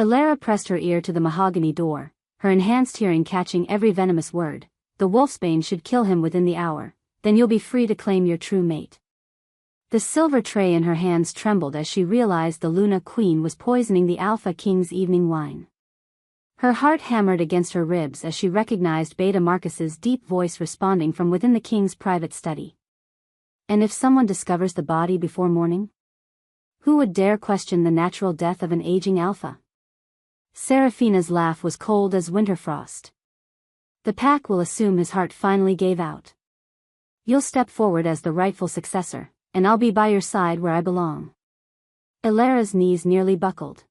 Elara pressed her ear to the mahogany door, her enhanced hearing catching every venomous word. The wolfsbane should kill him within the hour, then you'll be free to claim your true mate. The silver tray in her hands trembled as she realized the Luna Queen was poisoning the Alpha King's evening wine. Her heart hammered against her ribs as she recognized Beta Marcus's deep voice responding from within the king's private study. And if someone discovers the body before morning? Who would dare question the natural death of an aging alpha? Seraphina's laugh was cold as winter frost. The pack will assume his heart finally gave out. You'll step forward as the rightful successor, and I'll be by your side where I belong. Elara's knees nearly buckled.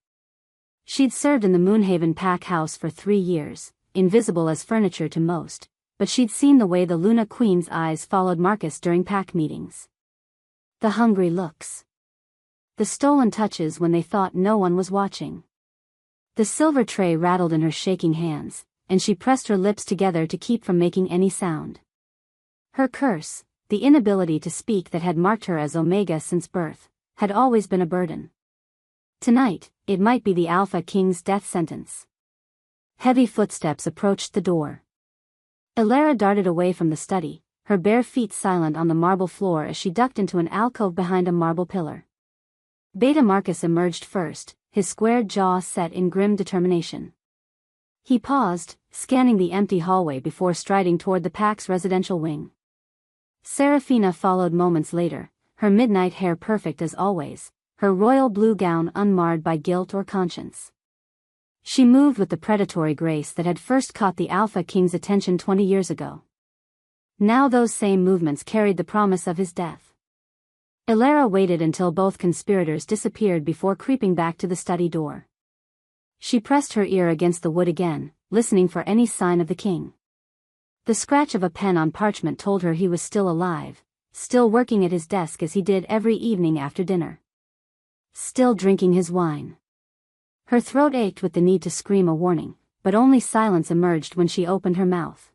She'd served in the Moonhaven pack house for 3 years, invisible as furniture to most, but she'd seen the way the Luna Queen's eyes followed Marcus during pack meetings. The hungry looks. The stolen touches when they thought no one was watching. The silver tray rattled in her shaking hands, and she pressed her lips together to keep from making any sound. Her curse, the inability to speak that had marked her as Omega since birth, had always been a burden. Tonight, it might be the Alpha King's death sentence. Heavy footsteps approached the door. Elara darted away from the study, her bare feet silent on the marble floor as she ducked into an alcove behind a marble pillar. Beta Marcus emerged first, his squared jaw set in grim determination. He paused, scanning the empty hallway before striding toward the pack's residential wing. Seraphina followed moments later, her midnight hair perfect as always, her royal blue gown unmarred by guilt or conscience. She moved with the predatory grace that had first caught the Alpha King's attention 20 years ago. Now those same movements carried the promise of his death. Elara waited until both conspirators disappeared before creeping back to the study door. She pressed her ear against the wood again, listening for any sign of the king. The scratch of a pen on parchment told her he was still alive, still working at his desk as he did every evening after dinner. Still drinking his wine. Her throat ached with the need to scream a warning, but only silence emerged when she opened her mouth.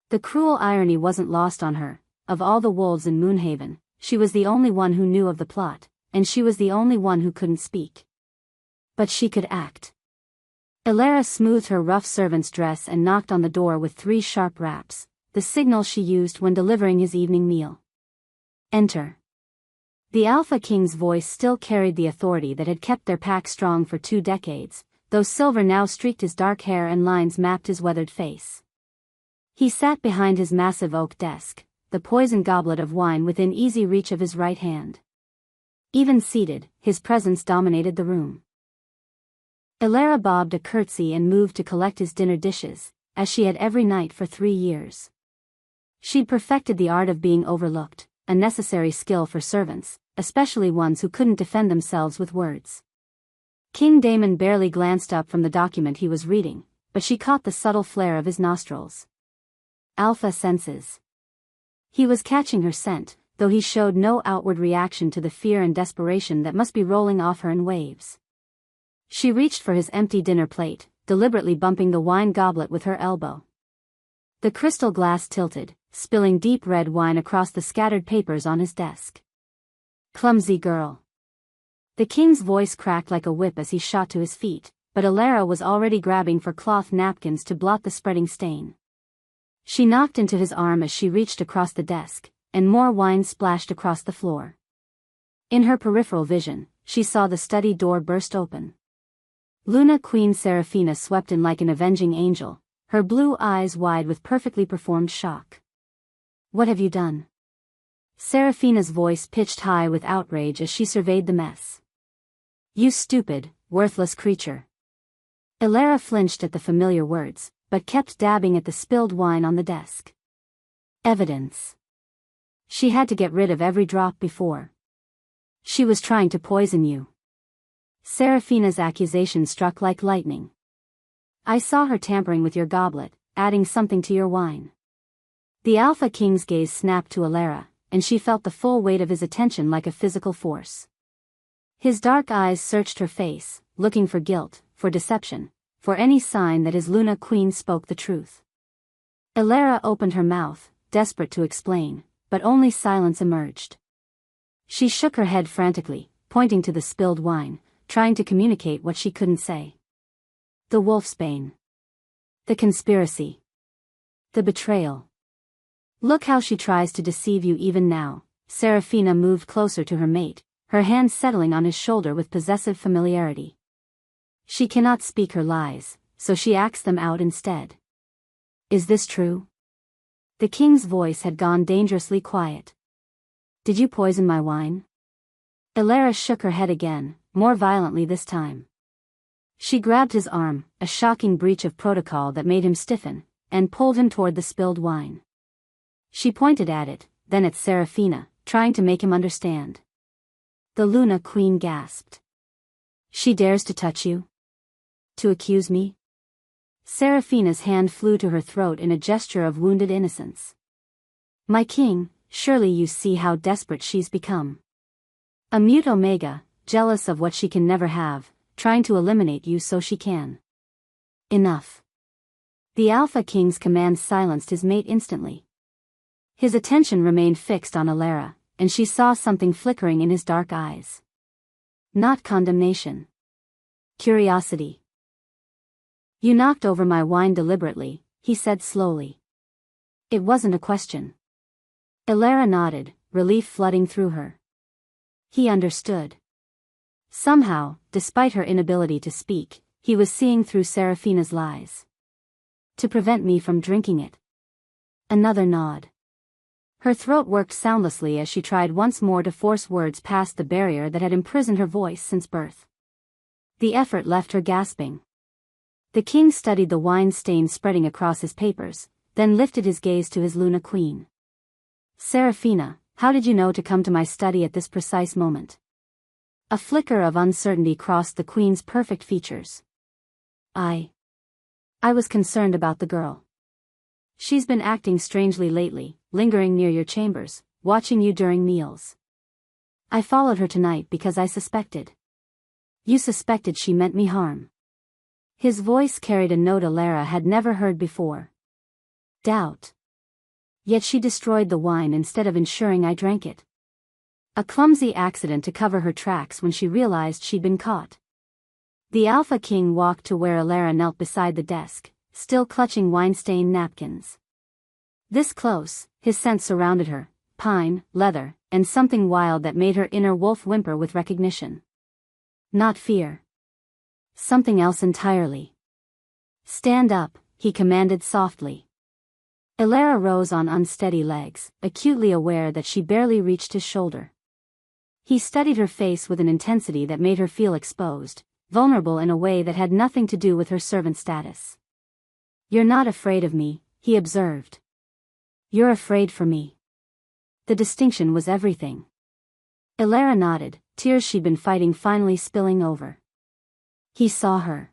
The cruel irony wasn't lost on her. Of all the wolves in Moonhaven, she was the only one who knew of the plot, and she was the only one who couldn't speak. But she could act. Elara smoothed her rough servant's dress and knocked on the door with 3 sharp raps, the signal she used when delivering his evening meal. Enter. The Alpha King's voice still carried the authority that had kept their pack strong for 2 decades, though silver now streaked his dark hair and lines mapped his weathered face. He sat behind his massive oak desk, the poisoned goblet of wine within easy reach of his right hand. Even seated, his presence dominated the room. Elara bobbed a curtsy and moved to collect his dinner dishes, as she had every night for 3 years. She'd perfected the art of being overlooked, a necessary skill for servants, especially ones who couldn't defend themselves with words. King Damon barely glanced up from the document he was reading, but she caught the subtle flare of his nostrils. Alpha senses. He was catching her scent, though he showed no outward reaction to the fear and desperation that must be rolling off her in waves. She reached for his empty dinner plate, deliberately bumping the wine goblet with her elbow. The crystal glass tilted, spilling deep red wine across the scattered papers on his desk. Clumsy girl. The king's voice cracked like a whip as he shot to his feet, but Elara was already grabbing for cloth napkins to blot the spreading stain. She knocked into his arm as she reached across the desk, and more wine splashed across the floor. In her peripheral vision, she saw the study door burst open. Luna Queen Seraphina swept in like an avenging angel, her blue eyes wide with perfectly performed shock. What have you done? Seraphina's voice pitched high with outrage as she surveyed the mess. You stupid, worthless creature. Elara flinched at the familiar words, but kept dabbing at the spilled wine on the desk. Evidence. She had to get rid of every drop before. She was trying to poison you. Seraphina's accusation struck like lightning. I saw her tampering with your goblet, adding something to your wine. The Alpha King's gaze snapped to Elara, and she felt the full weight of his attention like a physical force. His dark eyes searched her face, looking for guilt, for deception, for any sign that his Luna Queen spoke the truth. Elara opened her mouth, desperate to explain, but only silence emerged. She shook her head frantically, pointing to the spilled wine, trying to communicate what she couldn't say. The wolfsbane. The conspiracy. The betrayal. Look how she tries to deceive you even now. Serafina moved closer to her mate, her hand settling on his shoulder with possessive familiarity. She cannot speak her lies, so she acts them out instead. Is this true? The king's voice had gone dangerously quiet. Did you poison my wine? Elara shook her head again, more violently this time. She grabbed his arm, a shocking breach of protocol that made him stiffen, and pulled him toward the spilled wine. She pointed at it, then at Serafina, trying to make him understand. The Luna Queen gasped. She dares to touch you? To accuse me? Serafina's hand flew to her throat in a gesture of wounded innocence. My king, surely you see how desperate she's become. A mute Omega, jealous of what she can never have, trying to eliminate you so she can. Enough. The Alpha King's command silenced his mate instantly. His attention remained fixed on Elara, and she saw something flickering in his dark eyes. Not condemnation. Curiosity. You knocked over my wine deliberately, he said slowly. It wasn't a question. Elara nodded, relief flooding through her. He understood. Somehow, despite her inability to speak, he was seeing through Serafina's lies. To prevent me from drinking it. Another nod. Her throat worked soundlessly as she tried once more to force words past the barrier that had imprisoned her voice since birth. The effort left her gasping. The king studied the wine stain spreading across his papers, then lifted his gaze to his Luna Queen. Serafina, how did you know to come to my study at this precise moment? A flicker of uncertainty crossed the queen's perfect features. I was concerned about the girl. She's been acting strangely lately, lingering near your chambers, watching you during meals. I followed her tonight because I suspected. You suspected she meant me harm. His voice carried a note Elara had never heard before. Doubt. Yet she destroyed the wine instead of ensuring I drank it. A clumsy accident to cover her tracks when she realized she'd been caught. The Alpha King walked to where Elara knelt beside the desk, still clutching wine-stained napkins. This close, his scent surrounded her, pine, leather, and something wild that made her inner wolf whimper with recognition. Not fear. Something else entirely. Stand up, he commanded softly. Elara rose on unsteady legs, acutely aware that she barely reached his shoulder. He studied her face with an intensity that made her feel exposed, vulnerable in a way that had nothing to do with her servant status. You're not afraid of me, he observed. You're afraid for me. The distinction was everything. Elara nodded, tears she'd been fighting finally spilling over. He saw her.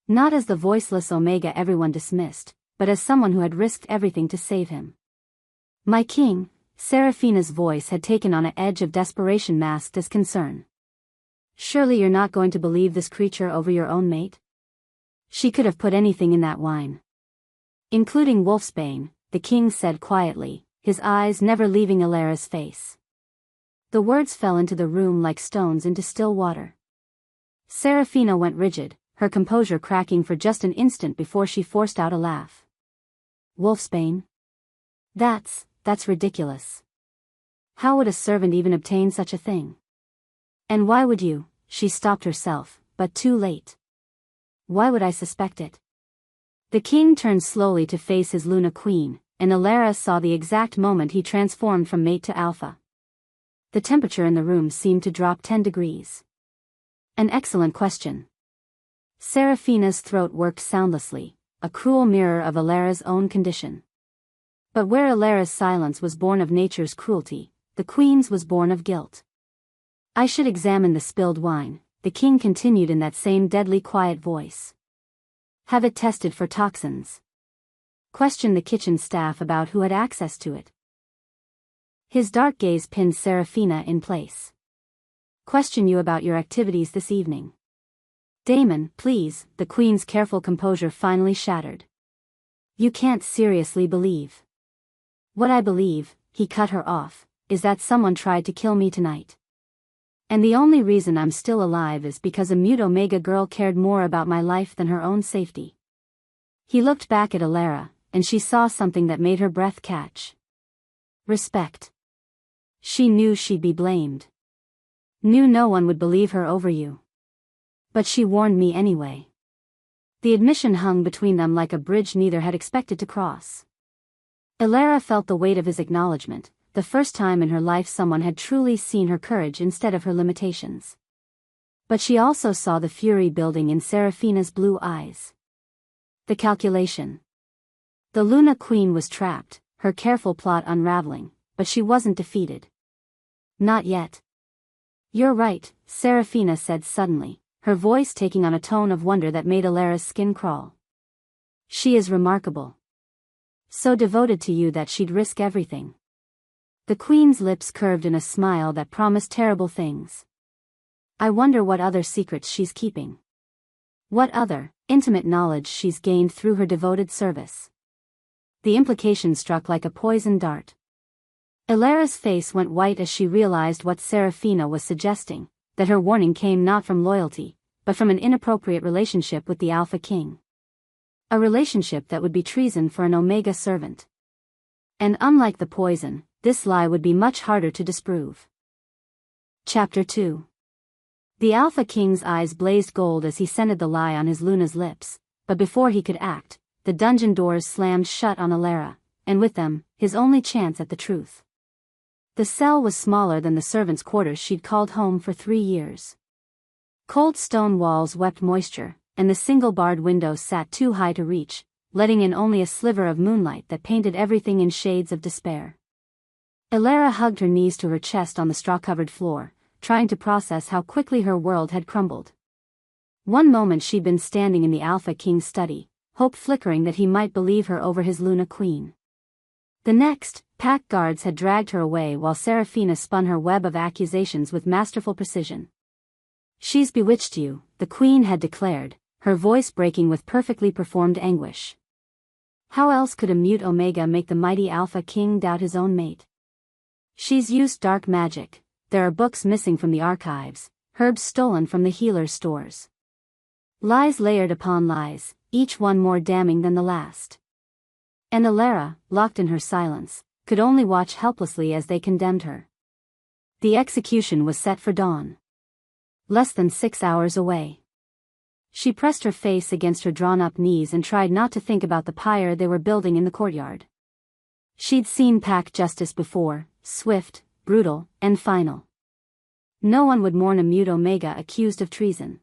Not as the voiceless Omega everyone dismissed, but as someone who had risked everything to save him. My king, Serafina's voice had taken on an edge of desperation masked as concern. Surely you're not going to believe this creature over your own mate? She could have put anything in that wine. Including wolfsbane, the king said quietly, his eyes never leaving Elara's face. The words fell into the room like stones into still water. Serafina went rigid, her composure cracking for just an instant before she forced out a laugh. Wolfsbane? That's ridiculous. How would a servant even obtain such a thing? And why would you? She stopped herself, but too late. Why would I suspect it? The king turned slowly to face his Luna Queen, and Elara saw the exact moment he transformed from mate to alpha. The temperature in the room seemed to drop 10 degrees. An excellent question. Serafina's throat worked soundlessly, a cruel mirror of Elara's own condition. But where Elara's silence was born of nature's cruelty, the queen's was born of guilt. I should examine the spilled wine, the king continued in that same deadly quiet voice. Have it tested for toxins. Question the kitchen staff about who had access to it. His dark gaze pinned Serafina in place. Question you about your activities this evening. Damon, please, the queen's careful composure finally shattered. You can't seriously believe. What I believe, he cut her off, is that someone tried to kill me tonight. And the only reason I'm still alive is because a mute Omega girl cared more about my life than her own safety. He looked back at Alara, and she saw something that made her breath catch. Respect. She knew she'd be blamed. Knew no one would believe her over you. But she warned me anyway. The admission hung between them like a bridge neither had expected to cross. Alara felt the weight of his acknowledgement, the first time in her life someone had truly seen her courage instead of her limitations. But she also saw the fury building in Seraphina's blue eyes. The calculation. The Luna Queen was trapped, her careful plot unraveling, but she wasn't defeated. Not yet. You're right, Seraphina said suddenly, her voice taking on a tone of wonder that made Alara's skin crawl. She is remarkable. So devoted to you that she'd risk everything. The Queen's lips curved in a smile that promised terrible things. I wonder what other secrets she's keeping. What other, intimate knowledge she's gained through her devoted service. The implication struck like a poisoned dart. Alara's face went white as she realized what Seraphina was suggesting, that her warning came not from loyalty, but from an inappropriate relationship with the Alpha King. A relationship that would be treason for an Omega servant. And unlike the poison, this lie would be much harder to disprove. Chapter 2. The Alpha King's eyes blazed gold as he scented the lie on his Luna's lips, but before he could act, the dungeon doors slammed shut on Alara, and with them, his only chance at the truth. The cell was smaller than the servants' quarters she'd called home for 3 years. Cold stone walls wept moisture, and the single-barred windows sat too high to reach, letting in only a sliver of moonlight that painted everything in shades of despair. Alara hugged her knees to her chest on the straw-covered floor, trying to process how quickly her world had crumbled. One moment she'd been standing in the Alpha King's study, hope flickering that he might believe her over his Luna Queen. The next, pack guards had dragged her away while Seraphina spun her web of accusations with masterful precision. She's bewitched you, the Queen had declared, her voice breaking with perfectly performed anguish. How else could a mute Omega make the mighty Alpha King doubt his own mate? She's used dark magic, there are books missing from the archives, herbs stolen from the healer's stores. Lies layered upon lies, each one more damning than the last. And Alara, locked in her silence, could only watch helplessly as they condemned her. The execution was set for dawn. Less than 6 hours away. She pressed her face against her drawn-up knees and tried not to think about the pyre they were building in the courtyard. She'd seen pack justice before, swift, brutal, and final. No one would mourn a mute Omega accused of treason.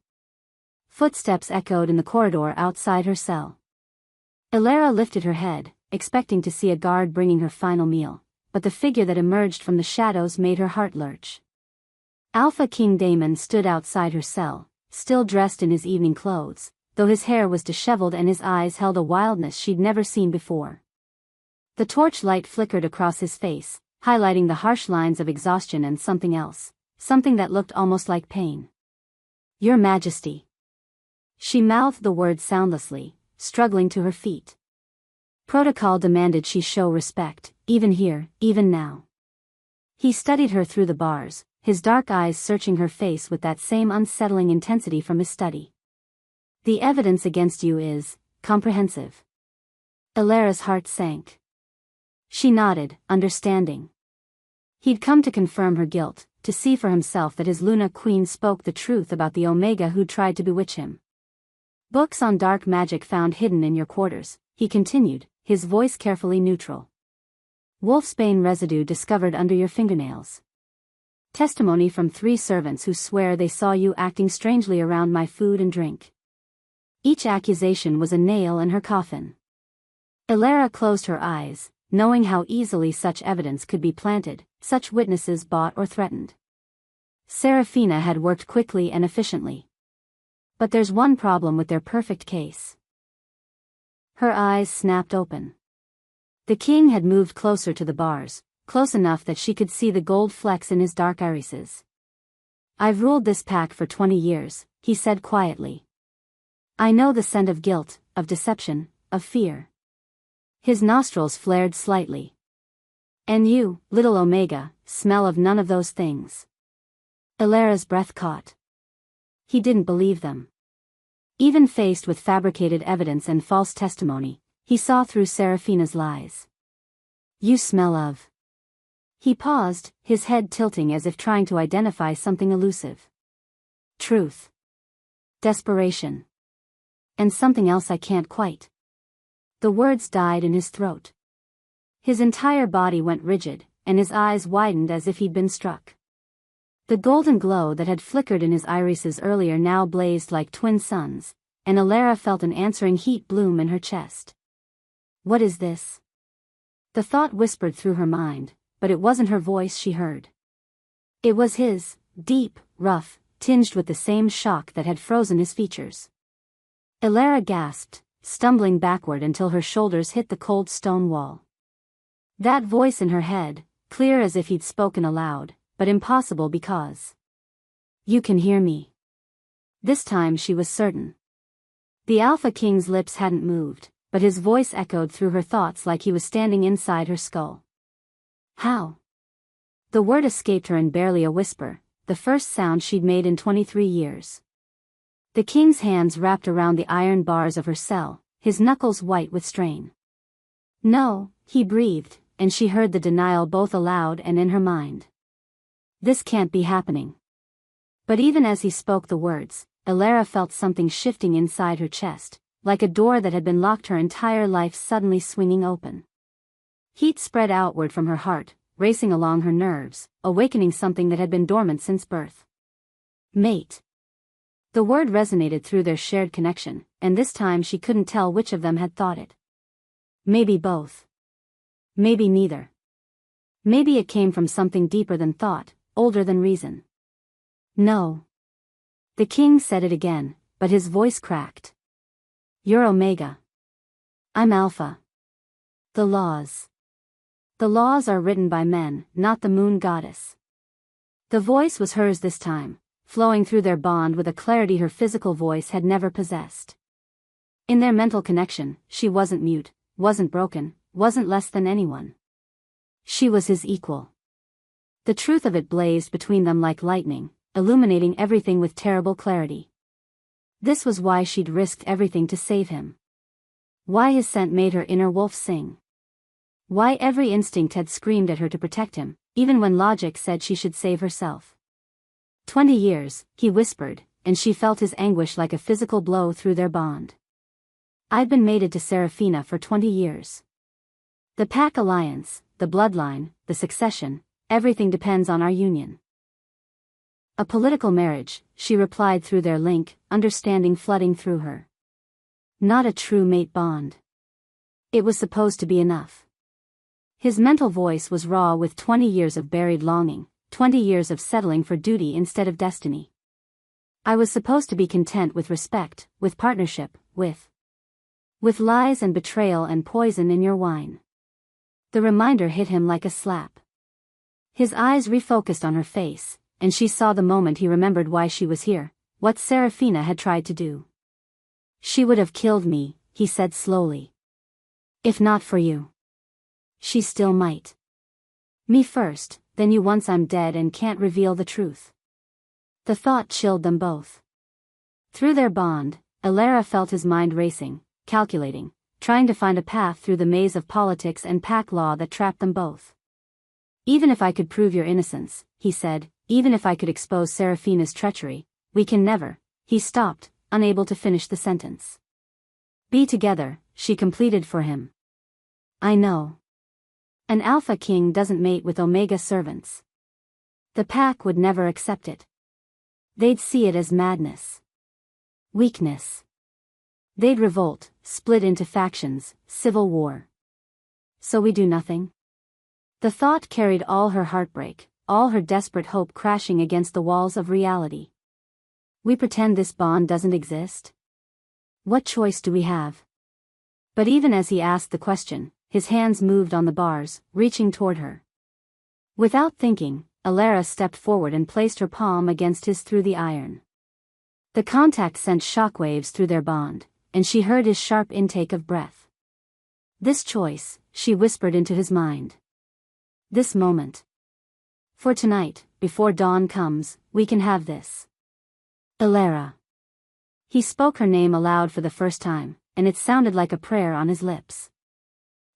Footsteps echoed in the corridor outside her cell. Alara lifted her head, expecting to see a guard bringing her final meal, but the figure that emerged from the shadows made her heart lurch. Alpha King Damon stood outside her cell, still dressed in his evening clothes, though his hair was disheveled and his eyes held a wildness she'd never seen before. The torchlight flickered across his face, highlighting the harsh lines of exhaustion and something else, something that looked almost like pain. Your Majesty. She mouthed the word soundlessly, struggling to her feet. Protocol demanded she show respect, even here, even now. He studied her through the bars, his dark eyes searching her face with that same unsettling intensity from his study. The evidence against you is comprehensive. Alara's heart sank. She nodded, understanding. He'd come to confirm her guilt, to see for himself that his Luna Queen spoke the truth about the Omega who tried to bewitch him. Books on dark magic found hidden in your quarters, he continued, his voice carefully neutral. Wolfsbane residue discovered under your fingernails. Testimony from 3 servants who swear they saw you acting strangely around my food and drink. Each accusation was a nail in her coffin. Alara closed her eyes, knowing how easily such evidence could be planted, such witnesses bought or threatened. Seraphina had worked quickly and efficiently. But there's one problem with their perfect case. Her eyes snapped open. The king had moved closer to the bars, close enough that she could see the gold flecks in his dark irises. I've ruled this pack for 20 years, he said quietly. I know the scent of guilt, of deception, of fear. His nostrils flared slightly. And you, little Omega, smell of none of those things. Ilara's breath caught. He didn't believe them. Even faced with fabricated evidence and false testimony, he saw through Serafina's lies. You smell of. He paused, his head tilting as if trying to identify something elusive. Truth. Desperation. And something else I can't quite. The words died in his throat. His entire body went rigid, and his eyes widened as if he'd been struck. The golden glow that had flickered in his irises earlier now blazed like twin suns, and Ilara felt an answering heat bloom in her chest. What is this? The thought whispered through her mind, but it wasn't her voice she heard. It was his, deep, rough, tinged with the same shock that had frozen his features. Ilara gasped, stumbling backward until her shoulders hit the cold stone wall. That voice in her head, clear as if he'd spoken aloud, but impossible because. You can hear me. This time she was certain. The Alpha King's lips hadn't moved, but his voice echoed through her thoughts like he was standing inside her skull. How? The word escaped her in barely a whisper, the first sound she'd made in 23 years. The king's hands wrapped around the iron bars of her cell, his knuckles white with strain. No, he breathed, and she heard the denial both aloud and in her mind. This can't be happening. But even as he spoke the words, Ilara felt something shifting inside her chest, like a door that had been locked her entire life suddenly swinging open. Heat spread outward from her heart, racing along her nerves, awakening something that had been dormant since birth. Mate. The word resonated through their shared connection, and this time she couldn't tell which of them had thought it. Maybe both. Maybe neither. Maybe it came from something deeper than thought, older than reason. No. The king said it again, but his voice cracked. You're Omega. I'm Alpha. The laws. The laws are written by men, not the moon goddess. The voice was hers this time, flowing through their bond with a clarity her physical voice had never possessed. In their mental connection, she wasn't mute, wasn't broken, wasn't less than anyone. She was his equal. The truth of it blazed between them like lightning, illuminating everything with terrible clarity. This was why she'd risked everything to save him. Why his scent made her inner wolf sing. Why every instinct had screamed at her to protect him, even when logic said she should save herself. 20 years, he whispered, and she felt his anguish like a physical blow through their bond. I'd been mated to Serafina for 20 years. The pack alliance, the bloodline, the succession, everything depends on our union. A political marriage, she replied through their link, understanding flooding through her. Not a true mate bond. It was supposed to be enough. His mental voice was raw with 20 years of buried longing, 20 years of settling for duty instead of destiny. I was supposed to be content with respect, with partnership, with lies and betrayal and poison in your wine. The reminder hit him like a slap. His eyes refocused on her face, and she saw the moment he remembered why she was here, what Serafina had tried to do. She would have killed me, he said slowly. If not for you. She still might. Me first, then you once I'm dead and can't reveal the truth. The thought chilled them both. Through their bond, Ilara felt his mind racing, calculating, trying to find a path through the maze of politics and pack law that trapped them both. Even if I could prove your innocence, he said, even if I could expose Serafina's treachery, we can never. He stopped, unable to finish the sentence. Be together, she completed for him. I know. An Alpha King doesn't mate with Omega servants. The pack would never accept it. They'd see it as madness. Weakness. They'd revolt, split into factions, civil war. So we do nothing? The thought carried all her heartbreak, all her desperate hope crashing against the walls of reality. We pretend this bond doesn't exist? What choice do we have? But even as he asked the question, his hands moved on the bars, reaching toward her. Without thinking, Ilara stepped forward and placed her palm against his through the iron. The contact sent shockwaves through their bond, and she heard his sharp intake of breath. This choice, she whispered into his mind. This moment. For tonight, before dawn comes, we can have this. Elara. He spoke her name aloud for the first time, and it sounded like a prayer on his lips.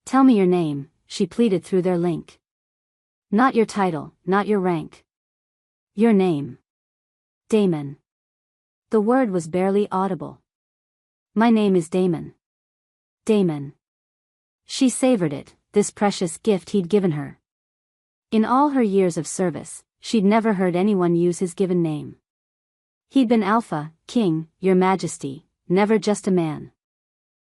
Tell me your name, she pleaded through their link. Not your title, not your rank. Your name. Damon. The word was barely audible. My name is Damon. Damon. She savored it, this precious gift he'd given her. In all her years of service, she'd never heard anyone use his given name. He'd been Alpha, King, Your Majesty, never just a man.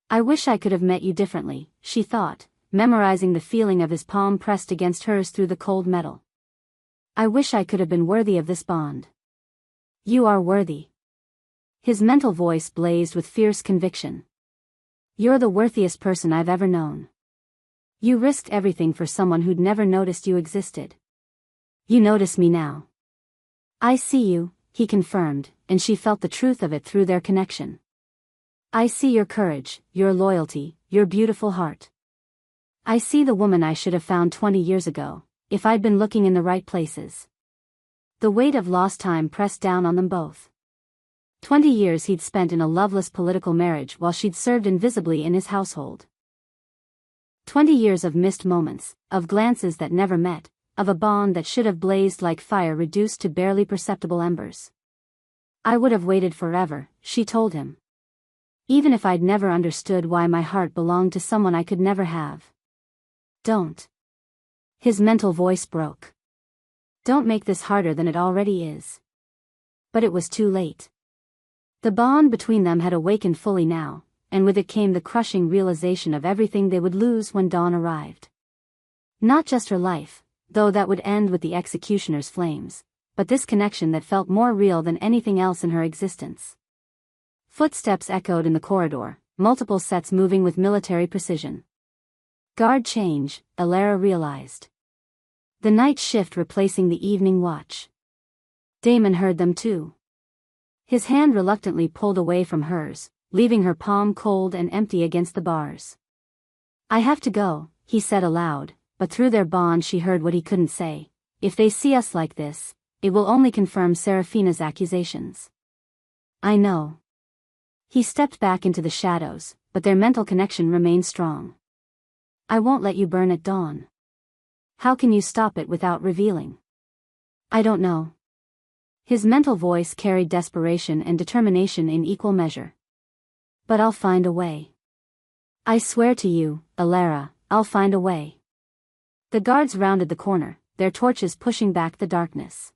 I wish I could have met you differently, she thought, memorizing the feeling of his palm pressed against hers through the cold metal. I wish I could have been worthy of this bond. You are worthy. His mental voice blazed with fierce conviction. You're the worthiest person I've ever known. You risked everything for someone who'd never noticed you existed. You notice me now. I see you, he confirmed, and she felt the truth of it through their connection. I see your courage, your loyalty, your beautiful heart. I see the woman I should have found 20 years ago, if I'd been looking in the right places. The weight of lost time pressed down on them both. 20 years he'd spent in a loveless political marriage while she'd served invisibly in his household. 20 years of missed moments, of glances that never met, of a bond that should have blazed like fire reduced to barely perceptible embers. I would have waited forever, she told him. Even if I'd never understood why my heart belonged to someone I could never have. Don't. His mental voice broke. Don't make this harder than it already is. But it was too late. The bond between them had awakened fully now, and with it came the crushing realization of everything they would lose when dawn arrived. Not just her life, though that would end with the executioner's flames, but this connection that felt more real than anything else in her existence. Footsteps echoed in the corridor, multiple sets moving with military precision. Guard change, Elara realized. The night shift replacing the evening watch. Damon heard them too. His hand reluctantly pulled away from hers, leaving her palm cold and empty against the bars. I have to go, he said aloud, but through their bond she heard what he couldn't say. If they see us like this, it will only confirm Serafina's accusations. I know. He stepped back into the shadows, but their mental connection remained strong. I won't let you burn at dawn. How can you stop it without revealing? I don't know. His mental voice carried desperation and determination in equal measure. But I'll find a way. I swear to you, Elara, I'll find a way. The guards rounded the corner, their torches pushing back the darkness.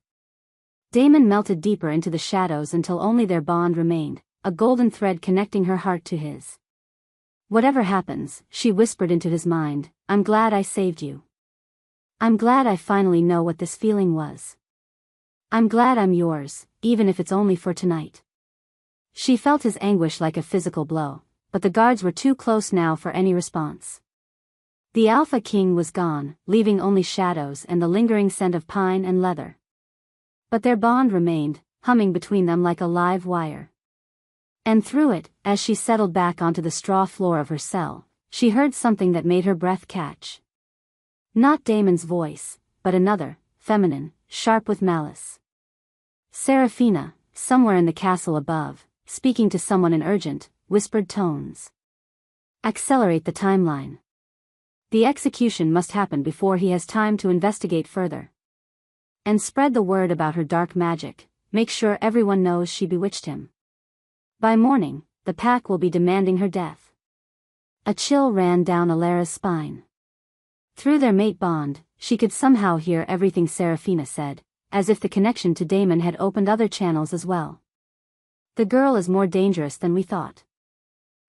Damon melted deeper into the shadows until only their bond remained, a golden thread connecting her heart to his. Whatever happens, she whispered into his mind, I'm glad I saved you. I'm glad I finally know what this feeling was. I'm glad I'm yours, even if it's only for tonight. She felt his anguish like a physical blow, but the guards were too close now for any response. The Alpha King was gone, leaving only shadows and the lingering scent of pine and leather. But their bond remained, humming between them like a live wire. And through it, as she settled back onto the straw floor of her cell, she heard something that made her breath catch. Not Damon's voice, but another, feminine, sharp with malice. Serafina, somewhere in the castle above, speaking to someone in urgent, whispered tones. Accelerate the timeline. The execution must happen before he has time to investigate further. And spread the word about her dark magic, make sure everyone knows she bewitched him. By morning, the pack will be demanding her death. A chill ran down Elara's spine. Through their mate bond, she could somehow hear everything Serafina said, as if the connection to Damon had opened other channels as well. The girl is more dangerous than we thought.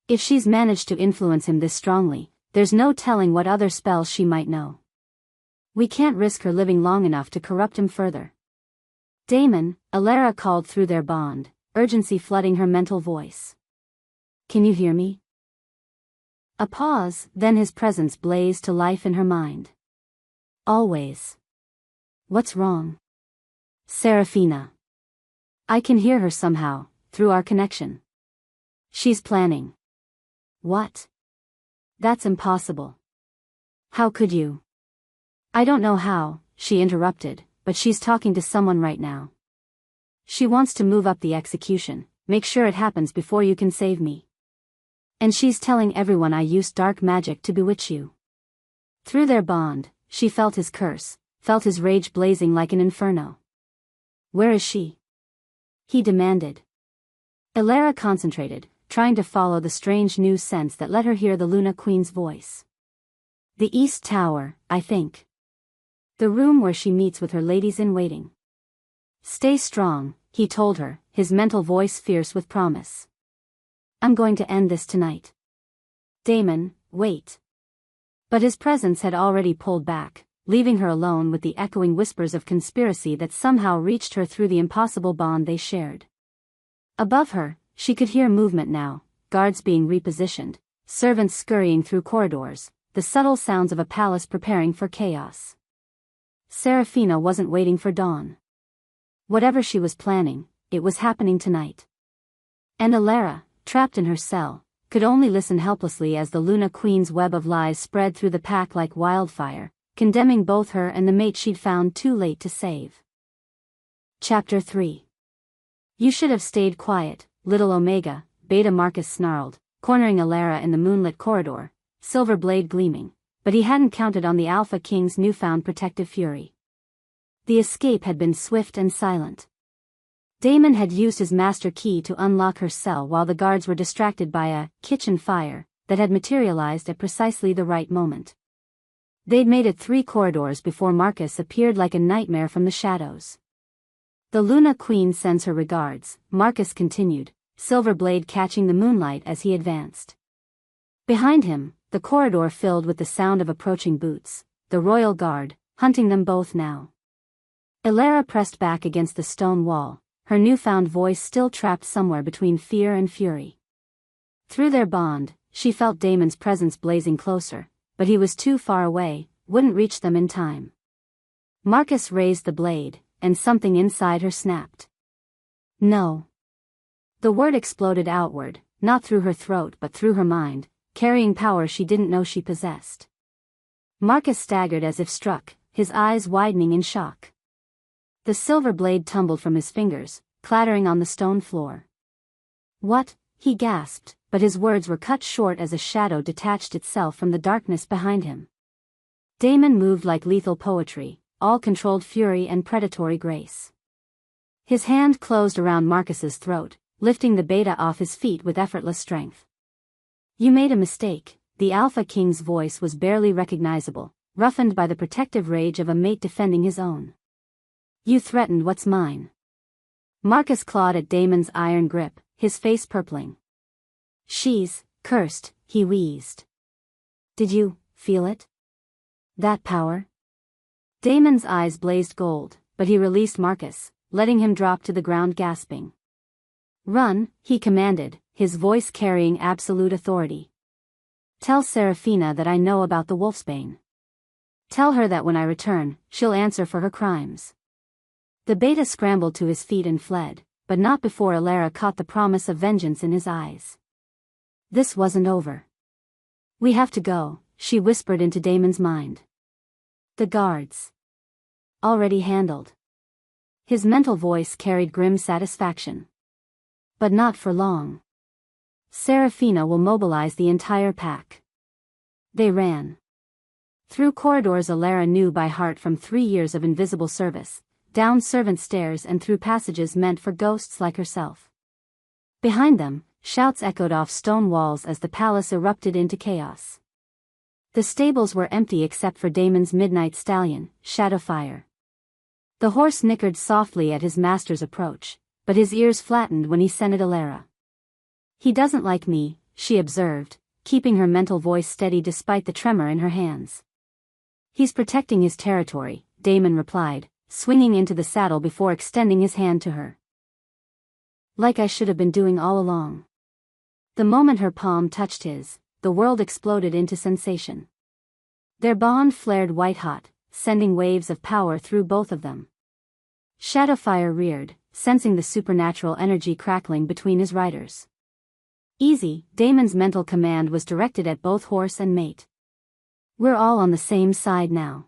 If she's managed to influence him this strongly, there's no telling what other spells she might know. We can't risk her living long enough to corrupt him further. Damon, Elara called through their bond, urgency flooding her mental voice. Can you hear me? A pause, then his presence blazed to life in her mind. Always. What's wrong? Serafina. I can hear her somehow, through our connection. She's planning. What? That's impossible. How could you? I don't know how, she interrupted, but she's talking to someone right now. She wants to move up the execution, make sure it happens before you can save me. And she's telling everyone I used dark magic to bewitch you. Through their bond, she felt his curse, felt his rage blazing like an inferno. Where is she? He demanded. Elara concentrated, trying to follow the strange new sense that let her hear the Luna Queen's voice. The East Tower, I think. The room where she meets with her ladies-in-waiting. Stay strong, he told her, his mental voice fierce with promise. I'm going to end this tonight. Damon, wait. But his presence had already pulled back, leaving her alone with the echoing whispers of conspiracy that somehow reached her through the impossible bond they shared. Above her, she could hear movement now, guards being repositioned, servants scurrying through corridors, the subtle sounds of a palace preparing for chaos. Serafina wasn't waiting for dawn. Whatever she was planning, it was happening tonight. And Elara, trapped in her cell, could only listen helplessly as the Luna Queen's web of lies spread through the pack like wildfire, condemning both her and the mate she'd found too late to save. Chapter 3. You should have stayed quiet, little Omega, Beta Marcus snarled, cornering Elara in the moonlit corridor, silver blade gleaming, but he hadn't counted on the Alpha King's newfound protective fury. The escape had been swift and silent. Damon had used his master key to unlock her cell while the guards were distracted by a kitchen fire that had materialized at precisely the right moment. They'd made it 3 corridors before Marcus appeared like a nightmare from the shadows. The Luna Queen sends her regards, Marcus continued, silver blade catching the moonlight as he advanced. Behind him, the corridor filled with the sound of approaching boots, the royal guard, hunting them both now. Elara pressed back against the stone wall, her newfound voice still trapped somewhere between fear and fury. Through their bond, she felt Damon's presence blazing closer, but he was too far away, wouldn't reach them in time. Marcus raised the blade, and something inside her snapped. No. The word exploded outward, not through her throat but through her mind, carrying power she didn't know she possessed. Marcus staggered as if struck, his eyes widening in shock. The silver blade tumbled from his fingers, clattering on the stone floor. What? He gasped, but his words were cut short as a shadow detached itself from the darkness behind him. Damon moved like lethal poetry, all controlled fury and predatory grace. His hand closed around Marcus's throat, lifting the Beta off his feet with effortless strength. You made a mistake, the Alpha King's voice was barely recognizable, roughened by the protective rage of a mate defending his own. You threatened what's mine. Marcus clawed at Damon's iron grip, his face purpling. She's cursed, he wheezed. Did you feel it? That power? Damon's eyes blazed gold, but he released Marcus, letting him drop to the ground gasping. Run, he commanded, his voice carrying absolute authority. Tell Serafina that I know about the Wolfsbane. Tell her that when I return, she'll answer for her crimes. The Beta scrambled to his feet and fled, but not before Elara caught the promise of vengeance in his eyes. This wasn't over. We have to go, she whispered into Damon's mind. The guards. Already handled. His mental voice carried grim satisfaction. But not for long. Serafina will mobilize the entire pack. They ran. Through corridors Elara knew by heart from 3 years of invisible service, down servant stairs and through passages meant for ghosts like herself. Behind them, shouts echoed off stone walls as the palace erupted into chaos. The stables were empty except for Damon's midnight stallion, Shadowfire. The horse nickered softly at his master's approach, but his ears flattened when he scented Elara. He doesn't like me, she observed, keeping her mental voice steady despite the tremor in her hands. He's protecting his territory, Damon replied, swinging into the saddle before extending his hand to her. Like I should have been doing all along. The moment her palm touched his, the world exploded into sensation. Their bond flared white-hot, sending waves of power through both of them. Shadowfire reared, sensing the supernatural energy crackling between his riders. Easy, Damon's mental command was directed at both horse and mate. We're all on the same side now.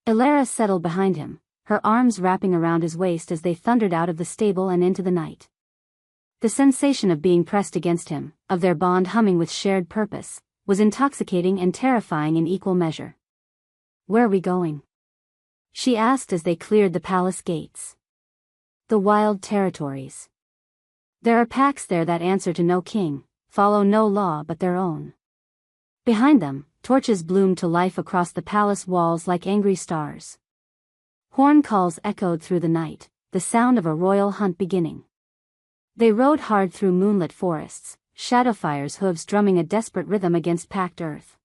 Elara settled behind him, her arms wrapping around his waist as they thundered out of the stable and into the night. The sensation of being pressed against him, of their bond humming with shared purpose, was intoxicating and terrifying in equal measure. "Where are we going?" she asked as they cleared the palace gates. "The wild territories. There are packs there that answer to no king, follow no law but their own." Behind them, torches bloomed to life across the palace walls like angry stars. Horn calls echoed through the night, the sound of a royal hunt beginning. They rode hard through moonlit forests, Shadowfire's hooves drumming a desperate rhythm against packed earth.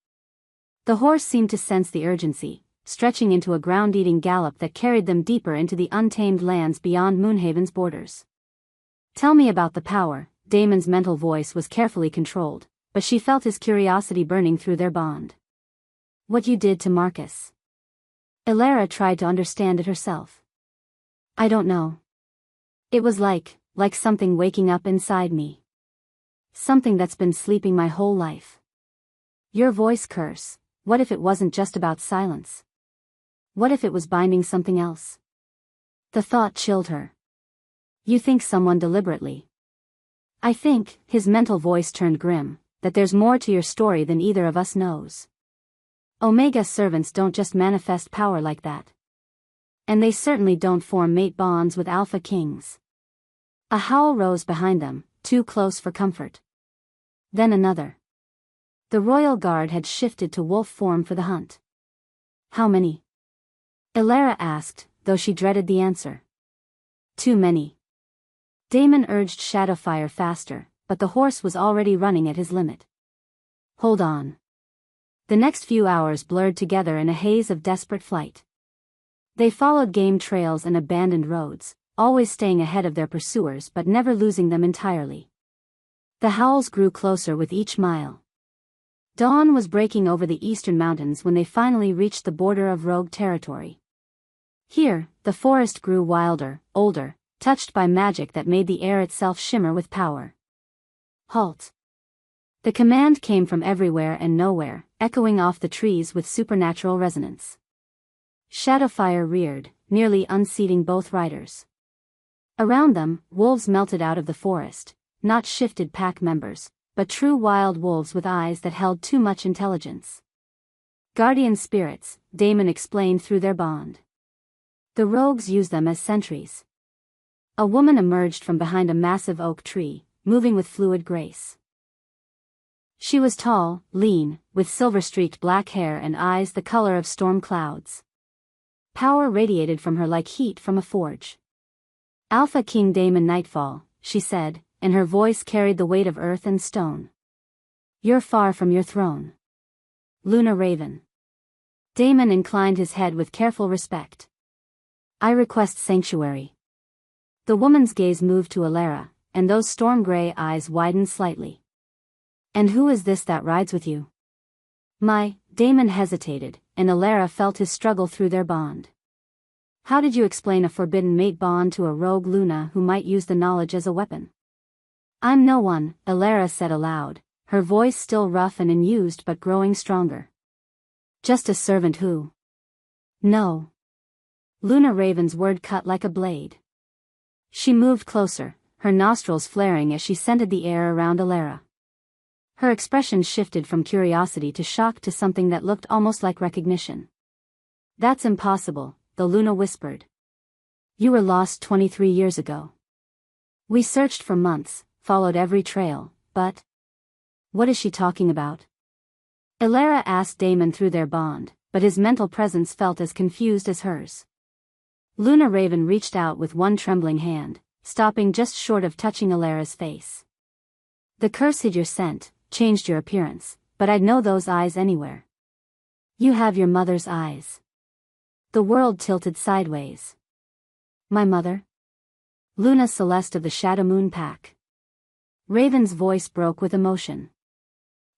The horse seemed to sense the urgency, stretching into a ground-eating gallop that carried them deeper into the untamed lands beyond Moonhaven's borders. "Tell me about the power." Damon's mental voice was carefully controlled, but she felt his curiosity burning through their bond. "What you did to Marcus." Elara tried to understand it herself. "I don't know. It was like something waking up inside me. Something that's been sleeping my whole life." Your voice, Curse. What if it wasn't just about silence? What if it was binding something else? The thought chilled her. "You think someone deliberately?" "I think," his mental voice turned grim, "that there's more to your story than either of us knows. Omega servants don't just manifest power like that. And they certainly don't form mate bonds with Alpha Kings." A howl rose behind them, too close for comfort. Then another. The royal guard had shifted to wolf form for the hunt. "How many?" Elara asked, though she dreaded the answer. "Too many." Damon urged Shadowfire faster, but the horse was already running at his limit. "Hold on." The next few hours blurred together in a haze of desperate flight. They followed game trails and abandoned roads, always staying ahead of their pursuers but never losing them entirely. The howls grew closer with each mile. Dawn was breaking over the eastern mountains when they finally reached the border of rogue territory. Here, the forest grew wilder, older, touched by magic that made the air itself shimmer with power. "Halt!" The command came from everywhere and nowhere, echoing off the trees with supernatural resonance. Shadowfire reared, nearly unseating both riders. Around them, wolves melted out of the forest, not shifted pack members, but true wild wolves with eyes that held too much intelligence. "Guardian spirits," Damon explained through their bond. "The rogues use them as sentries." A woman emerged from behind a massive oak tree, moving with fluid grace. She was tall, lean, with silver-streaked black hair and eyes the color of storm clouds. Power radiated from her like heat from a forge. "Alpha King Damon Nightfall," she said, and her voice carried the weight of earth and stone. "You're far from your throne." "Luna Raven." Damon inclined his head with careful respect. "I request sanctuary." The woman's gaze moved to Elara, and those storm-gray eyes widened slightly. "And who is this that rides with you?" Damon hesitated, and Elara felt his struggle through their bond. "How did you explain a forbidden mate bond to a rogue Luna who might use the knowledge as a weapon?" "I'm no one," Elara said aloud, her voice still rough and unused but growing stronger. "Just a servant who—" "No." Luna Raven's word cut like a blade. She moved closer, her nostrils flaring as she scented the air around Elara. Her expression shifted from curiosity to shock to something that looked almost like recognition. "That's impossible," the Luna whispered. "You were lost 23 years ago. We searched for months, followed every trail, but—" "What is she talking about?" Elara asked Damon through their bond, but his mental presence felt as confused as hers. Luna Raven reached out with one trembling hand, stopping just short of touching Elara's face. "The curse hid your scent, changed your appearance, but I'd know those eyes anywhere. You have your mother's eyes." The world tilted sideways. "My mother?" "Luna Celeste of the Shadow Moon Pack." Raven's voice broke with emotion.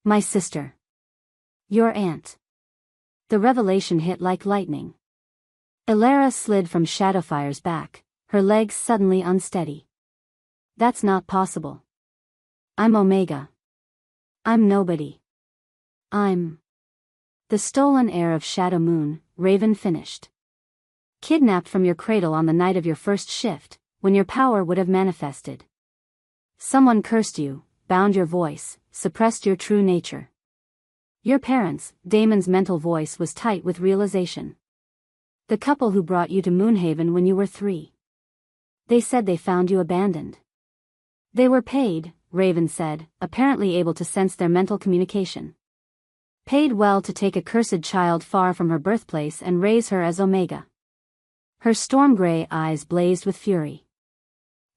"My sister. Your aunt." The revelation hit like lightning. Elara slid from Shadowfire's back, her legs suddenly unsteady. "That's not possible. I'm Omega. I'm nobody. I'm—" "The stolen heir of Shadow Moon," Raven finished. Kidnapped from your cradle on the night of your first shift, when your power would have manifested. Someone cursed you, bound your voice, suppressed your true nature. Your parents. Damon's mental voice was tight with realization. The couple who brought you to Moonhaven when you were 3. They said they found you abandoned. They were paid, Raven said, apparently able to sense their mental communication. Paid well to take a cursed child far from her birthplace and raise her as Omega. Her storm-gray eyes blazed with fury.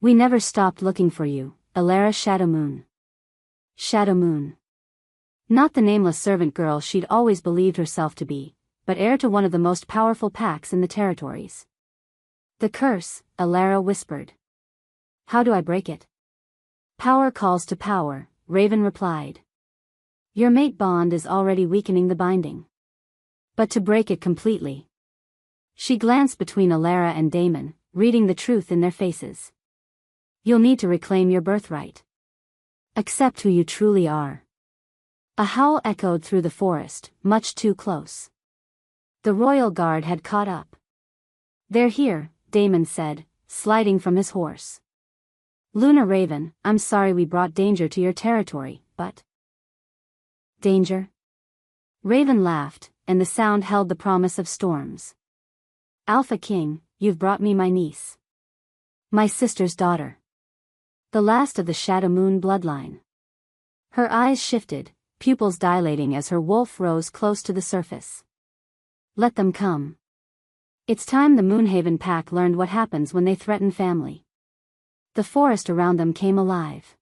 We never stopped looking for you, Alara Shadow Moon. Shadow Moon. Not the nameless servant girl she'd always believed herself to be, but heir to one of the most powerful packs in the territories. The curse, Alara whispered. How do I break it? Power calls to power, Raven replied. Your mate bond is already weakening the binding. But to break it completely. She glanced between Alara and Damon, reading the truth in their faces. You'll need to reclaim your birthright. Accept who you truly are. A howl echoed through the forest, much too close. The royal guard had caught up. They're here, Damon said, sliding from his horse. Luna Raven, I'm sorry we brought danger to your territory, but... Danger? Raven laughed, and the sound held the promise of storms. Alpha King, you've brought me my niece. My sister's daughter. The last of the Shadow Moon bloodline. Her eyes shifted, pupils dilating as her wolf rose close to the surface. Let them come. It's time the Moonhaven pack learned what happens when they threaten family. The forest around them came alive.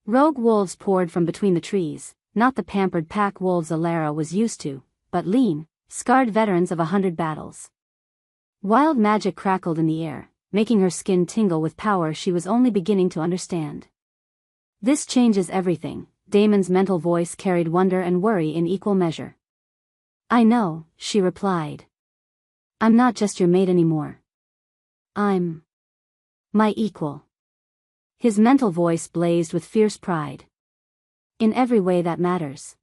Rogue wolves poured from between the trees, not the pampered pack wolves Alara was used to, but lean, scarred veterans of 100 battles. Wild magic crackled in the air, making her skin tingle with power she was only beginning to understand. This changes everything, Damon's mental voice carried wonder and worry in equal measure. I know, she replied. I'm not just your mate anymore. I'm my equal. His mental voice blazed with fierce pride. In every way that matters.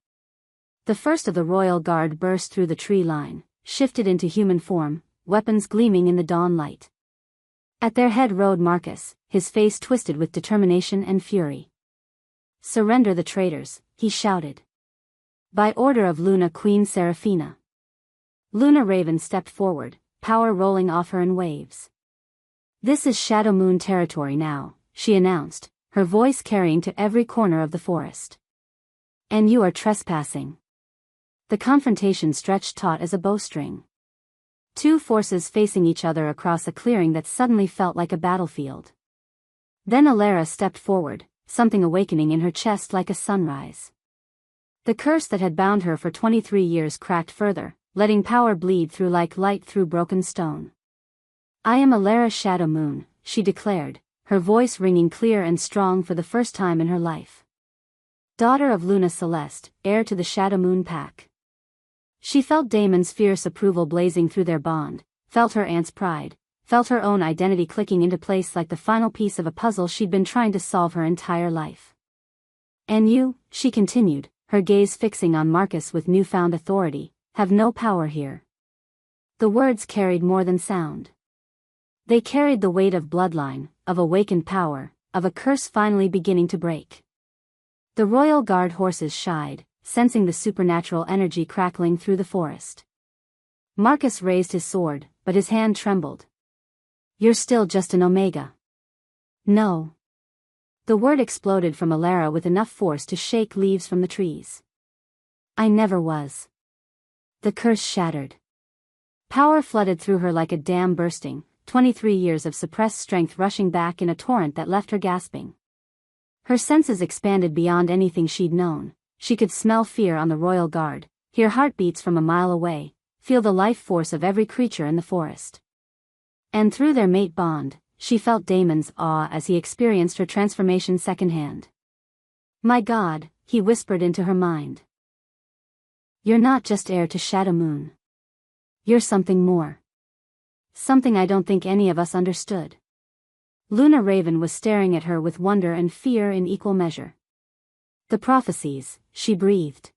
The first of the royal guard burst through the tree line, shifted into human form, weapons gleaming in the dawn light. At their head rode Marcus, his face twisted with determination and fury. Surrender the traitors, he shouted. By order of Luna Queen Seraphina. Luna Raven stepped forward, power rolling off her in waves. This is Shadow Moon territory now, she announced, her voice carrying to every corner of the forest. And you are trespassing. The confrontation stretched taut as a bowstring. Two forces facing each other across a clearing that suddenly felt like a battlefield. Then Alara stepped forward, something awakening in her chest like a sunrise. The curse that had bound her for 23 years cracked further, letting power bleed through like light through broken stone. I am Alara Shadow Moon, she declared, her voice ringing clear and strong for the first time in her life. Daughter of Luna Celeste, heir to the Shadow Moon pack. She felt Damon's fierce approval blazing through their bond, felt her aunt's pride, felt her own identity clicking into place like the final piece of a puzzle she'd been trying to solve her entire life. And you, she continued, her gaze fixing on Marcus with newfound authority, have no power here. The words carried more than sound. They carried the weight of bloodline, of awakened power, of a curse finally beginning to break. The royal guard horses shied, sensing the supernatural energy crackling through the forest. Marcus raised his sword, but his hand trembled. You're still just an Omega. No. The word exploded from Alara with enough force to shake leaves from the trees. I never was. The curse shattered. Power flooded through her like a dam bursting, 23 years of suppressed strength rushing back in a torrent that left her gasping. Her senses expanded beyond anything she'd known. She could smell fear on the royal guard, hear heartbeats from a mile away, feel the life force of every creature in the forest. And through their mate bond, she felt Damon's awe as he experienced her transformation secondhand. My God, he whispered into her mind. You're not just heir to Shadow Moon. You're something more. Something I don't think any of us understood. Luna Raven was staring at her with wonder and fear in equal measure. The prophecies, she breathed.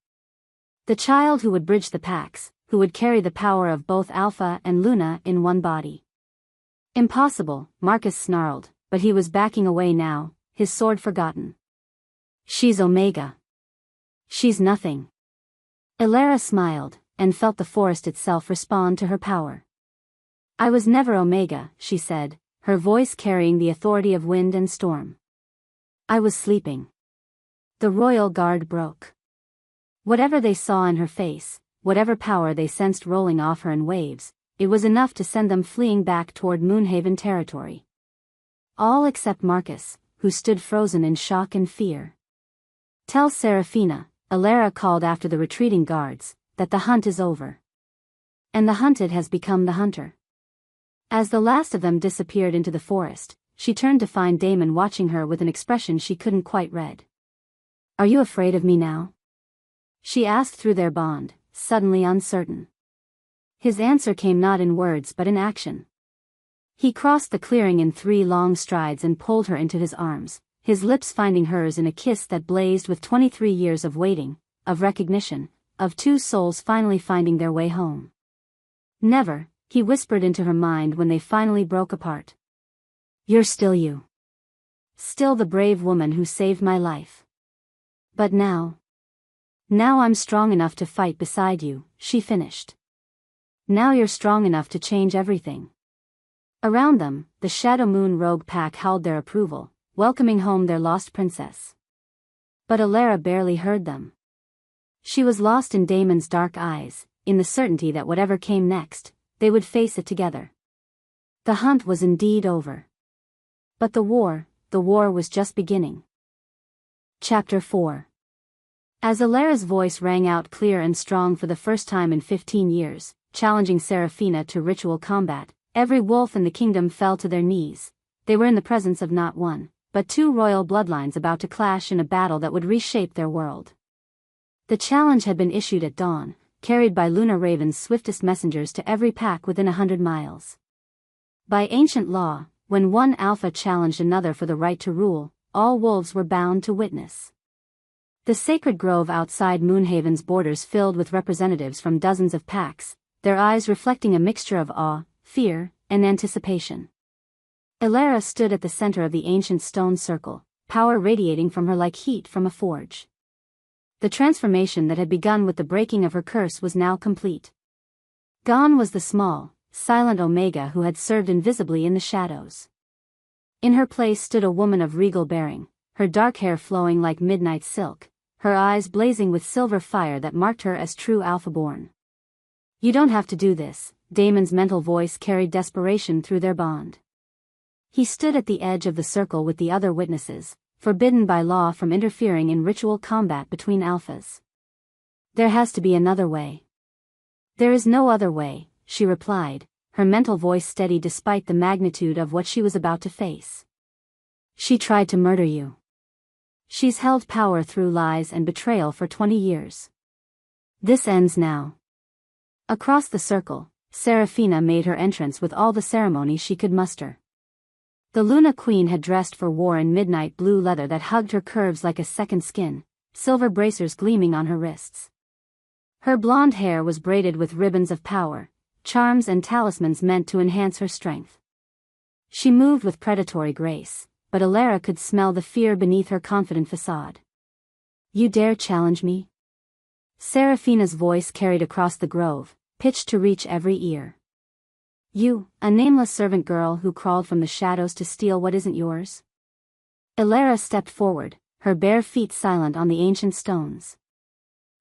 The child who would bridge the packs, who would carry the power of both Alpha and Luna in one body. Impossible, Marcus snarled, but he was backing away now, his sword forgotten. She's Omega. She's nothing. Elara smiled, and felt the forest itself respond to her power. I was never Omega, she said, her voice carrying the authority of wind and storm. I was sleeping. The royal guard broke. Whatever they saw in her face, whatever power they sensed rolling off her in waves, it was enough to send them fleeing back toward Moonhaven territory. All except Marcus, who stood frozen in shock and fear. Tell Seraphina, Elara called after the retreating guards, that the hunt is over. And the hunted has become the hunter. As the last of them disappeared into the forest, she turned to find Damon watching her with an expression she couldn't quite read. Are you afraid of me now? She asked through their bond, suddenly uncertain. His answer came not in words but in action. He crossed the clearing in 3 long strides and pulled her into his arms, his lips finding hers in a kiss that blazed with 23 years of waiting, of recognition, of 2 souls finally finding their way home. Never, he whispered into her mind when they finally broke apart. You're still you. Still the brave woman who saved my life. But now I'm strong enough to fight beside you, she finished. Now you're strong enough to change everything. Around them, the Shadow Moon rogue pack howled their approval, welcoming home their lost princess. But Elara barely heard them. She was lost in Damon's dark eyes, in the certainty that whatever came next, they would face it together. The hunt was indeed over. But the war was just beginning. Chapter 4. As Elara's voice rang out clear and strong for the first time in 15 years, challenging Seraphina to ritual combat, every wolf in the kingdom fell to their knees. They were in the presence of not one, but 2 royal bloodlines about to clash in a battle that would reshape their world. The challenge had been issued at dawn, carried by Luna Raven's swiftest messengers to every pack within 100 miles. By ancient law, when one alpha challenged another for the right to rule, all wolves were bound to witness. The sacred grove outside Moonhaven's borders filled with representatives from dozens of packs, their eyes reflecting a mixture of awe, fear, and anticipation. Elara stood at the center of the ancient stone circle, power radiating from her like heat from a forge. The transformation that had begun with the breaking of her curse was now complete. Gone was the small, silent Omega who had served invisibly in the shadows. In her place stood a woman of regal bearing, her dark hair flowing like midnight silk, her eyes blazing with silver fire that marked her as true Alpha-born. You don't have to do this, Damon's mental voice carried desperation through their bond. He stood at the edge of the circle with the other witnesses, forbidden by law from interfering in ritual combat between alphas. There has to be another way. There is no other way, she replied, her mental voice steady despite the magnitude of what she was about to face. She tried to murder you. She's held power through lies and betrayal for 20 years. This ends now. Across the circle, Seraphina made her entrance with all the ceremony she could muster. The Luna Queen had dressed for war in midnight blue leather that hugged her curves like a second skin, silver bracers gleaming on her wrists. Her blonde hair was braided with ribbons of power, charms and talismans meant to enhance her strength. She moved with predatory grace, but Elara could smell the fear beneath her confident facade. You dare challenge me? Seraphina's voice carried across the grove, pitched to reach every ear. You, a nameless servant girl who crawled from the shadows to steal what isn't yours? Elara stepped forward, her bare feet silent on the ancient stones.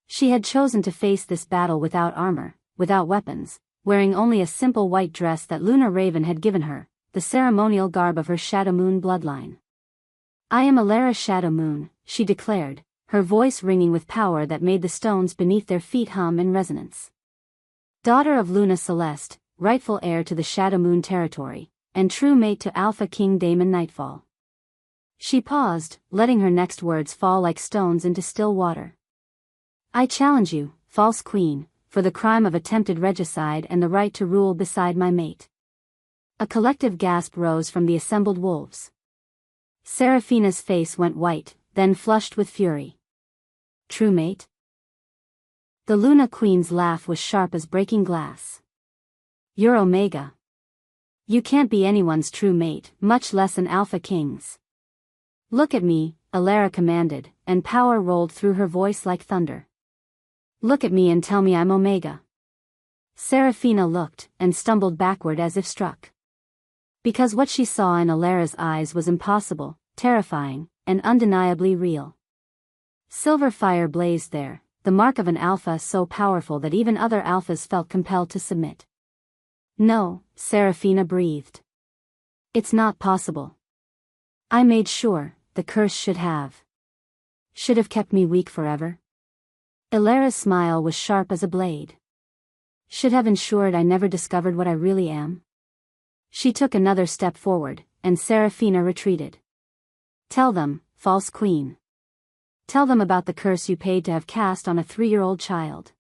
She had chosen to face this battle without armor, without weapons, wearing only a simple white dress that Luna Raven had given her, the ceremonial garb of her Shadow Moon bloodline. I am Elara Shadow Moon, she declared, her voice ringing with power that made the stones beneath their feet hum in resonance. Daughter of Luna Celeste, rightful heir to the Shadow Moon territory, and true mate to Alpha King Damon Nightfall. She paused, letting her next words fall like stones into still water. I challenge you, false queen, for the crime of attempted regicide and the right to rule beside my mate. A collective gasp rose from the assembled wolves. Seraphina's face went white, then flushed with fury. True mate? The Luna Queen's laugh was sharp as breaking glass. You're Omega. You can't be anyone's true mate, much less an Alpha King's. Look at me, Alara commanded, and power rolled through her voice like thunder. Look at me and tell me I'm Omega. Serafina looked, and stumbled backward as if struck. Because what she saw in Alara's eyes was impossible, terrifying, and undeniably real. Silver fire blazed there, the mark of an alpha so powerful that even other alphas felt compelled to submit. No, Serafina breathed. It's not possible. I made sure, the curse should have kept me weak forever. Alara's smile was sharp as a blade. Should have ensured I never discovered what I really am. She took another step forward, and Serafina retreated. Tell them, false queen. Tell them about the curse you paid to have cast on a 3-year-old child.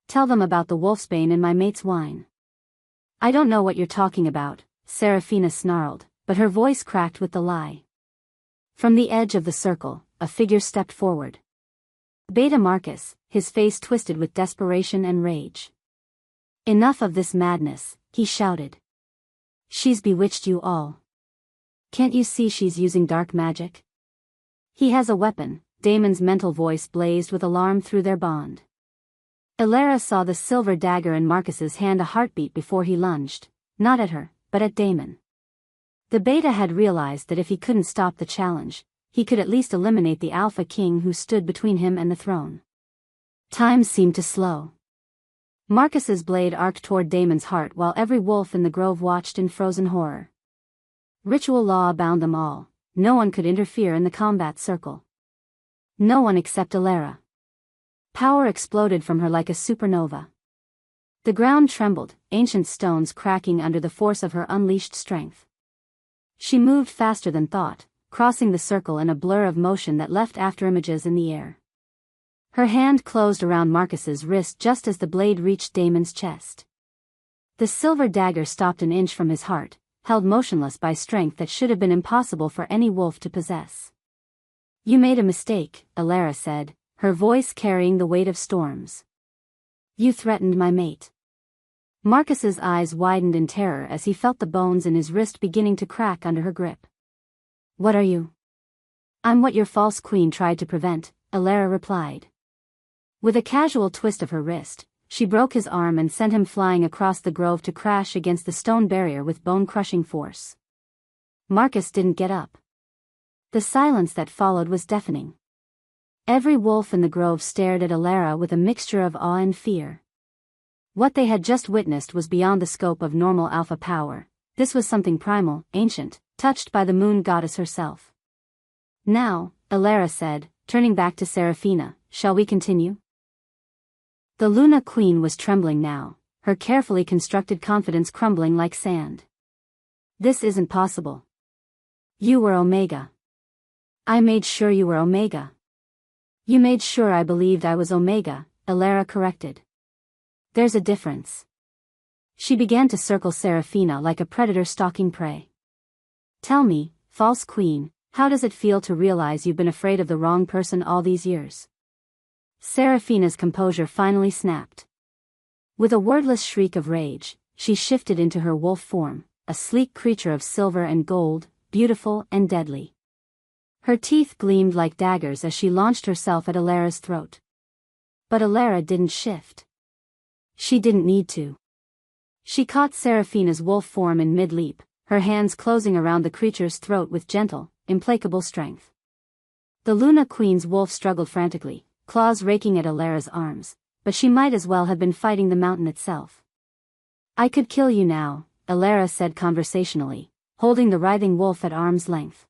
Tell them about the wolfsbane in my mate's wine. I don't know what you're talking about, Serafina snarled, but her voice cracked with the lie. From the edge of the circle, a figure stepped forward. Beta Marcus, his face twisted with desperation and rage. Enough of this madness, he shouted. She's bewitched you all. Can't you see she's using dark magic? He has a weapon. Damon's mental voice blazed with alarm through their bond. Alara saw the silver dagger in Marcus's hand a heartbeat before he lunged, not at her, but at Damon. The beta had realized that if he couldn't stop the challenge, he could at least eliminate the Alpha King who stood between him and the throne. Time seemed to slow. Marcus's blade arced toward Damon's heart while every wolf in the grove watched in frozen horror. Ritual law bound them all. No one could interfere in the combat circle. No one except Alara. Power exploded from her like a supernova. The ground trembled, ancient stones cracking under the force of her unleashed strength. She moved faster than thought, crossing the circle in a blur of motion that left afterimages in the air. Her hand closed around Marcus's wrist just as the blade reached Damon's chest. The silver dagger stopped an inch from his heart, held motionless by strength that should have been impossible for any wolf to possess. You made a mistake, Alara said, her voice carrying the weight of storms. You threatened my mate. Marcus's eyes widened in terror as he felt the bones in his wrist beginning to crack under her grip. What are you? I'm what your false queen tried to prevent, Alara replied. With a casual twist of her wrist, she broke his arm and sent him flying across the grove to crash against the stone barrier with bone-crushing force. Marcus didn't get up. The silence that followed was deafening. Every wolf in the grove stared at Alara with a mixture of awe and fear. What they had just witnessed was beyond the scope of normal alpha power. This was something primal, ancient, touched by the moon goddess herself. Now, Alara said, turning back to Serafina, shall we continue? The Luna Queen was trembling now, her carefully constructed confidence crumbling like sand. This isn't possible. You were Omega. I made sure you were Omega. You made sure I believed I was Omega, Alara corrected. There's a difference. She began to circle Serafina like a predator stalking prey. Tell me, false queen, how does it feel to realize you've been afraid of the wrong person all these years? Serafina's composure finally snapped. With a wordless shriek of rage, she shifted into her wolf form, a sleek creature of silver and gold, beautiful and deadly. Her teeth gleamed like daggers as she launched herself at Alara's throat. But Alara didn't shift. She didn't need to. She caught Serafina's wolf form in mid-leap, her hands closing around the creature's throat with gentle, implacable strength. The Luna Queen's wolf struggled frantically, claws raking at Alara's arms, but she might as well have been fighting the mountain itself. I could kill you now, Alara said conversationally, holding the writhing wolf at arm's length.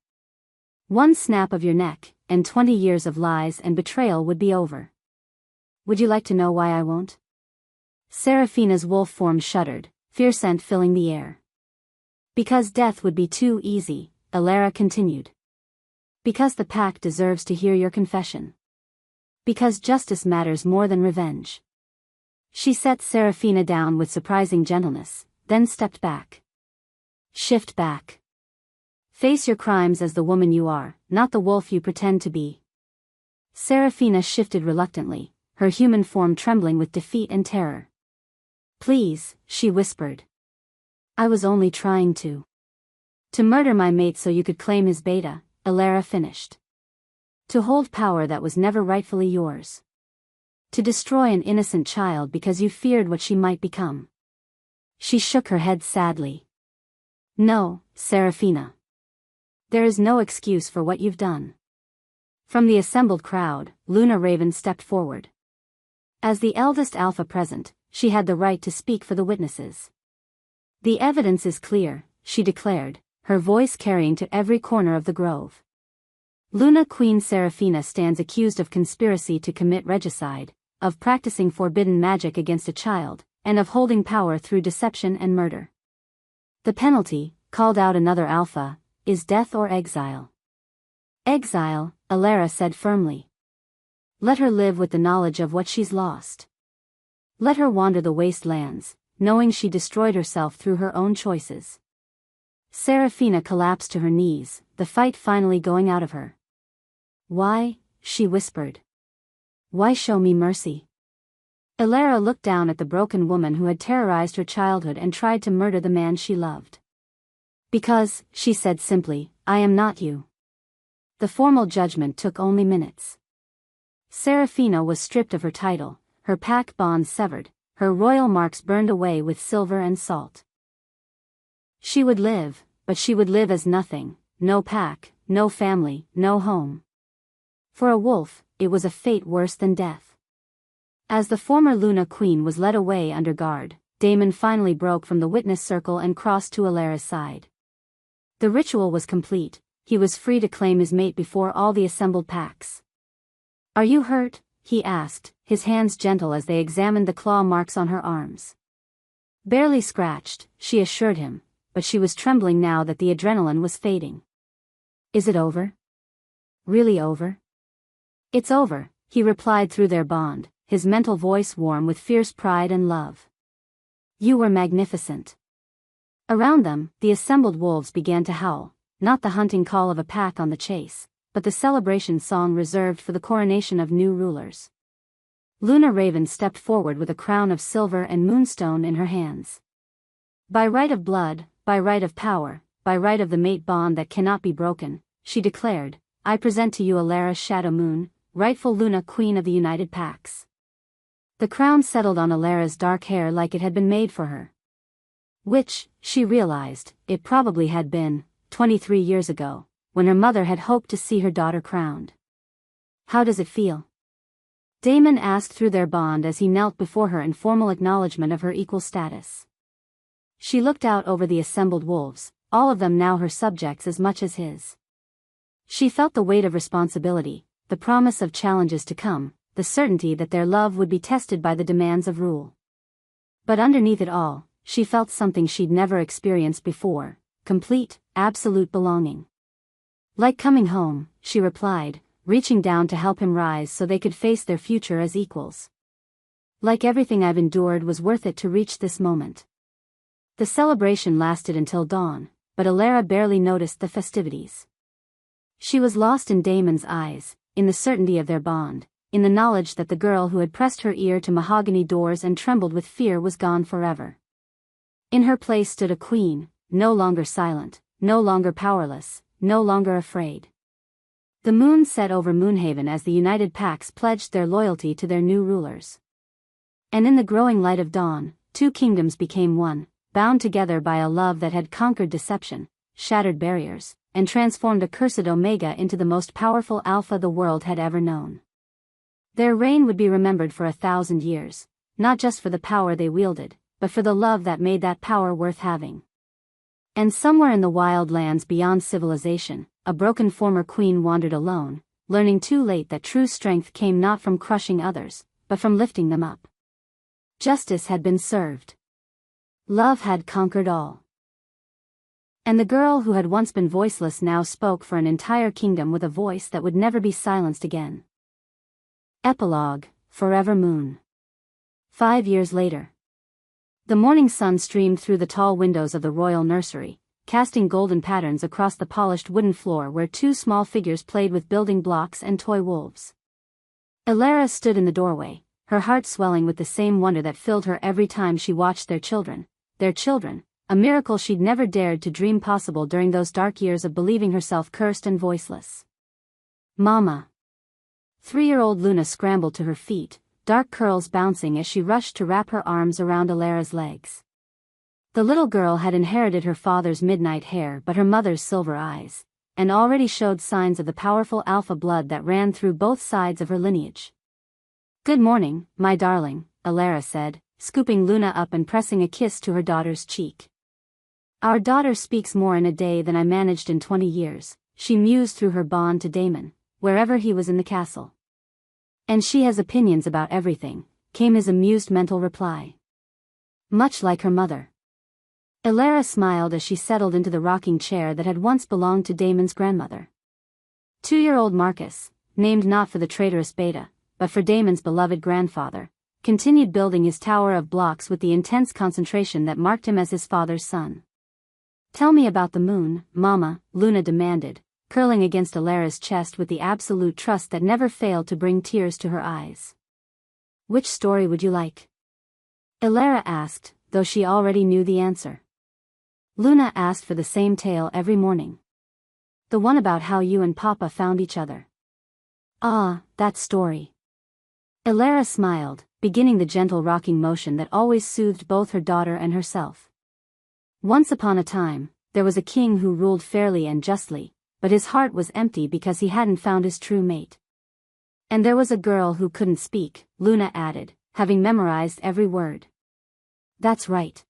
One snap of your neck, and 20 years of lies and betrayal would be over. Would you like to know why I won't? Serafina's wolf form shuddered, fear scent filling the air. Because death would be too easy, Alara continued. Because the pack deserves to hear your confession. Because justice matters more than revenge. She set Serafina down with surprising gentleness, then stepped back. Shift back. Face your crimes as the woman you are, not the wolf you pretend to be. Serafina shifted reluctantly, her human form trembling with defeat and terror. "Please," she whispered. "I was only trying to murder my mate so you could claim his beta," Alara finished. "To hold power that was never rightfully yours. To destroy an innocent child because you feared what she might become." She shook her head sadly. "No, Serafina. There is no excuse for what you've done." From the assembled crowd, Luna Raven stepped forward. As the eldest alpha present, she had the right to speak for the witnesses. "The evidence is clear," she declared, her voice carrying to every corner of the grove. "Luna Queen Serafina stands accused of conspiracy to commit regicide, of practicing forbidden magic against a child, and of holding power through deception and murder. The penalty," called out another alpha, "is death or exile." "Exile," Alara said firmly. "Let her live with the knowledge of what she's lost. Let her wander the wastelands, knowing she destroyed herself through her own choices." Serafina collapsed to her knees, the fight finally going out of her. "Why?" she whispered. "Why show me mercy?" Alara looked down at the broken woman who had terrorized her childhood and tried to murder the man she loved. "Because," she said simply, "I am not you." The formal judgment took only minutes. Serafina was stripped of her title, her pack bonds severed, her royal marks burned away with silver and salt. She would live, but she would live as nothing, no pack, no family, no home. For a wolf, it was a fate worse than death. As the former Luna Queen was led away under guard, Damon finally broke from the witness circle and crossed to Alara's side. The ritual was complete, he was free to claim his mate before all the assembled packs. "Are you hurt?" he asked, his hands gentle as they examined the claw marks on her arms. "Barely scratched," she assured him, but she was trembling now that the adrenaline was fading. "Is it over? Really over?" "It's over," he replied through their bond, his mental voice warm with fierce pride and love. "You were magnificent." Around them, the assembled wolves began to howl, not the hunting call of a pack on the chase, but the celebration song reserved for the coronation of new rulers. Luna Raven stepped forward with a crown of silver and moonstone in her hands. "By right of blood, by right of power, by right of the mate bond that cannot be broken," she declared, "I present to you Alara Shadow Moon, rightful Luna Queen of the United Packs." The crown settled on Alara's dark hair like it had been made for her. Which, she realized, it probably had been, 23 years ago, when her mother had hoped to see her daughter crowned. "How does it feel?" Damon asked through their bond as he knelt before her in formal acknowledgement of her equal status. She looked out over the assembled wolves, all of them now her subjects as much as his. She felt the weight of responsibility, the promise of challenges to come, the certainty that their love would be tested by the demands of rule. But underneath it all, she felt something she'd never experienced before, complete, absolute belonging. "Like coming home," she replied, reaching down to help him rise so they could face their future as equals. "Like everything I've endured was worth it to reach this moment." The celebration lasted until dawn, but Alara barely noticed the festivities. She was lost in Damon's eyes, in the certainty of their bond, in the knowledge that the girl who had pressed her ear to mahogany doors and trembled with fear was gone forever. In her place stood a queen, no longer silent, no longer powerless, no longer afraid. The moon set over Moonhaven as the United Packs pledged their loyalty to their new rulers. And in the growing light of dawn, two kingdoms became one, bound together by a love that had conquered deception, shattered barriers, and transformed a cursed Omega into the most powerful Alpha the world had ever known. Their reign would be remembered for 1,000 years, not just for the power they wielded, but for the love that made that power worth having. And somewhere in the wild lands beyond civilization, a broken former queen wandered alone, learning too late that true strength came not from crushing others, but from lifting them up. Justice had been served. Love had conquered all. And the girl who had once been voiceless now spoke for an entire kingdom with a voice that would never be silenced again. Epilogue, Forever Moon. 5 years later. The morning sun streamed through the tall windows of the royal nursery, casting golden patterns across the polished wooden floor where two small figures played with building blocks and toy wolves. Alara stood in the doorway, her heart swelling with the same wonder that filled her every time she watched their children, a miracle she'd never dared to dream possible during those dark years of believing herself cursed and voiceless. Mama. 3-year-old Luna scrambled to her feet, dark curls bouncing as she rushed to wrap her arms around Alara's legs. The little girl had inherited her father's midnight hair but her mother's silver eyes, and already showed signs of the powerful alpha blood that ran through both sides of her lineage. "Good morning, my darling," Alara said, scooping Luna up and pressing a kiss to her daughter's cheek. "Our daughter speaks more in a day than I managed in 20 years, she mused through her bond to Damon, wherever he was in the castle. "And she has opinions about everything," came his amused mental reply. "Much like her mother." Alara smiled as she settled into the rocking chair that had once belonged to Damon's grandmother. 2-year-old Marcus, named not for the traitorous Beta, but for Damon's beloved grandfather, continued building his tower of blocks with the intense concentration that marked him as his father's son. "Tell me about the moon, Mama," Luna demanded, curling against Alara's chest with the absolute trust that never failed to bring tears to her eyes. "Which story would you like?" Alara asked, though she already knew the answer. Luna asked for the same tale every morning. "The one about how you and Papa found each other." "Ah, that story." Alara smiled, beginning the gentle rocking motion that always soothed both her daughter and herself. "Once upon a time, there was a king who ruled fairly and justly, but his heart was empty because he hadn't found his true mate. And there was a girl who couldn't speak," Luna added, having memorized every word. "That's right.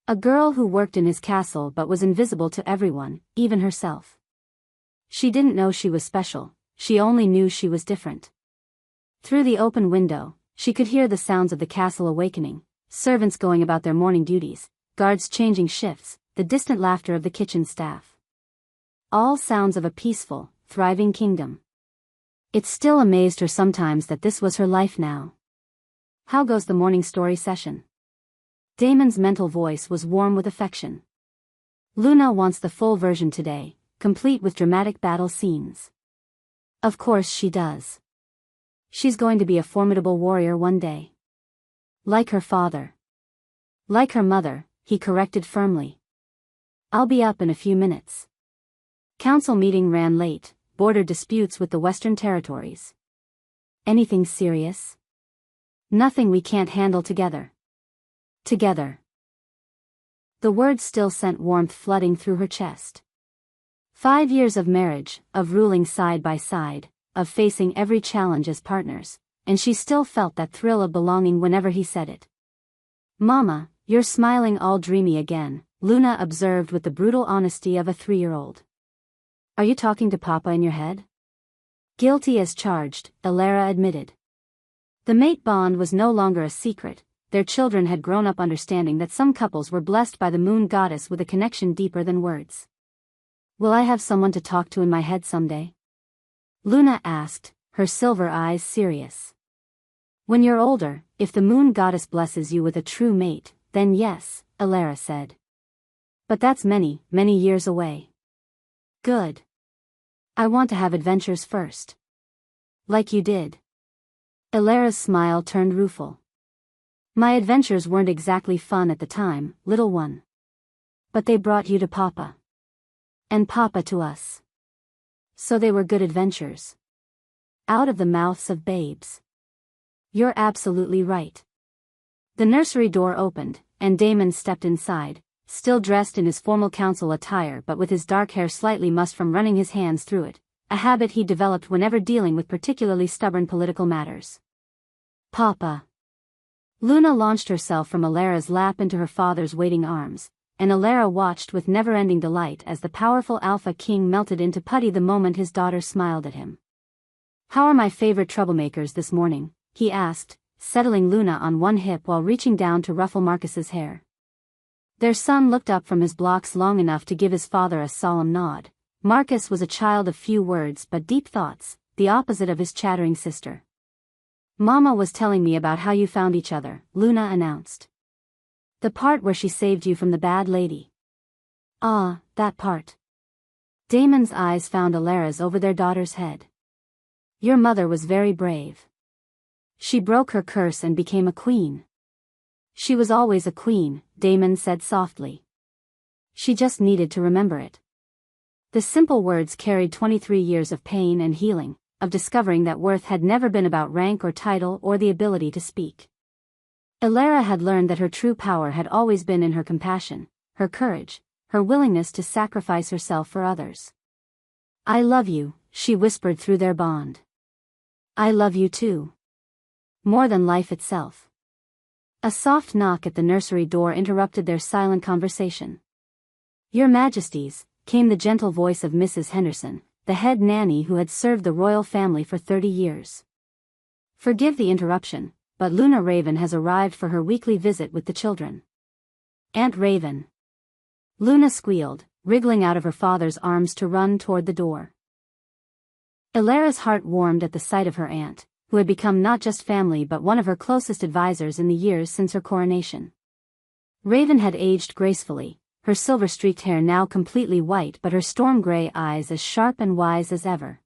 A girl who worked in his castle but was invisible to everyone, even herself. She didn't know she was special, she only knew she was different. Through the open window, she could hear the sounds of the castle awakening, servants going about their morning duties, guards changing shifts, the distant laughter of the kitchen staff. All sounds of a peaceful, thriving kingdom. It still amazed her sometimes that this was her life now. How goes the morning story session?" Damon's mental voice was warm with affection. "Luna wants the full version today, complete with dramatic battle scenes." "Of course she does. She's going to be a formidable warrior one day. Like her father." "Like her mother," he corrected firmly. "I'll be up in a few minutes." Council meeting ran late, border disputes with the Western Territories. "Anything serious?" "Nothing we can't handle together." Together. The words still sent warmth flooding through her chest. 5 years of marriage, of ruling side by side, of facing every challenge as partners, and she still felt that thrill of belonging whenever he said it. "Mama, you're smiling all dreamy again," Luna observed with the brutal honesty of a 3-year-old. "Are you talking to Papa in your head?" "Guilty as charged," Alara admitted. The mate bond was no longer a secret, their children had grown up understanding that some couples were blessed by the moon goddess with a connection deeper than words. "Will I have someone to talk to in my head someday?" Luna asked, her silver eyes serious. "When you're older, if the moon goddess blesses you with a true mate, then yes," Alara said. "But that's many, many years away." "Good. I want to have adventures first." "Like you did." Alara's smile turned rueful. "My adventures weren't exactly fun at the time, little one. But they brought you to Papa. And Papa to us. So they were good adventures. Out of the mouths of babes." "You're absolutely right." The nursery door opened, and Damon stepped inside, still dressed in his formal council attire but with his dark hair slightly mussed from running his hands through it, a habit he developed whenever dealing with particularly stubborn political matters. "Papa." Luna launched herself from Alara's lap into her father's waiting arms, and Alara watched with never-ending delight as the powerful Alpha King melted into putty the moment his daughter smiled at him. "How are my favorite troublemakers this morning?" he asked, settling Luna on one hip while reaching down to ruffle Marcus's hair. Their son looked up from his blocks long enough to give his father a solemn nod. Marcus was a child of few words but deep thoughts, the opposite of his chattering sister. "Mama was telling me about how you found each other," Luna announced. "The part where she saved you from the bad lady." "Ah, that part." Damon's eyes found Alara's over their daughter's head. "Your mother was very brave." She broke her curse and became a queen. She was always a queen, Damon said softly. She just needed to remember it. The simple words carried 23 years of pain and healing, of discovering that worth had never been about rank or title or the ability to speak. Elara had learned that her true power had always been in her compassion, her courage, her willingness to sacrifice herself for others. "I love you," she whispered through their bond. "I love you too. More than life itself." A soft knock at the nursery door interrupted their silent conversation. "Your Majesties," came the gentle voice of Mrs. Henderson, the head nanny who had served the royal family for 30 years. "Forgive the interruption, but Luna Raven has arrived for her weekly visit with the children." "Aunt Raven." Luna squealed, wriggling out of her father's arms to run toward the door. Elara's heart warmed at the sight of her aunt, who had become not just family but one of her closest advisors in the years since her coronation. Raven had aged gracefully, her silver-streaked hair now completely white but her storm-gray eyes as sharp and wise as ever.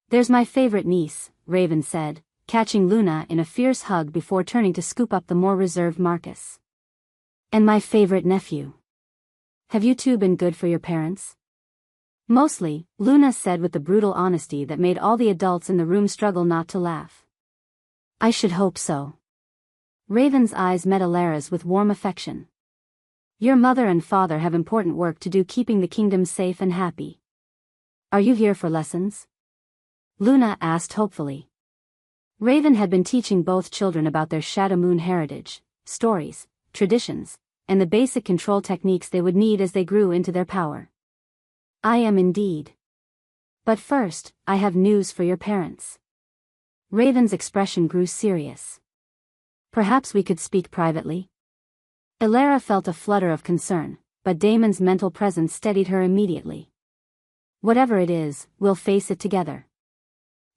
"There's my favorite niece," Raven said, catching Luna in a fierce hug before turning to scoop up the more reserved Marcus. "And my favorite nephew. Have you two been good for your parents?" "Mostly," Luna said with the brutal honesty that made all the adults in the room struggle not to laugh. "I should hope so." Raven's eyes met Elara's with warm affection. "Your mother and father have important work to do keeping the kingdom safe and happy. Are you here for lessons?" Luna asked hopefully. Raven had been teaching both children about their Shadow Moon heritage, stories, traditions, and the basic control techniques they would need as they grew into their power. "I am indeed. But first, I have news for your parents." Raven's expression grew serious. "Perhaps we could speak privately?" Elara felt a flutter of concern, but Damon's mental presence steadied her immediately. "Whatever it is, we'll face it together.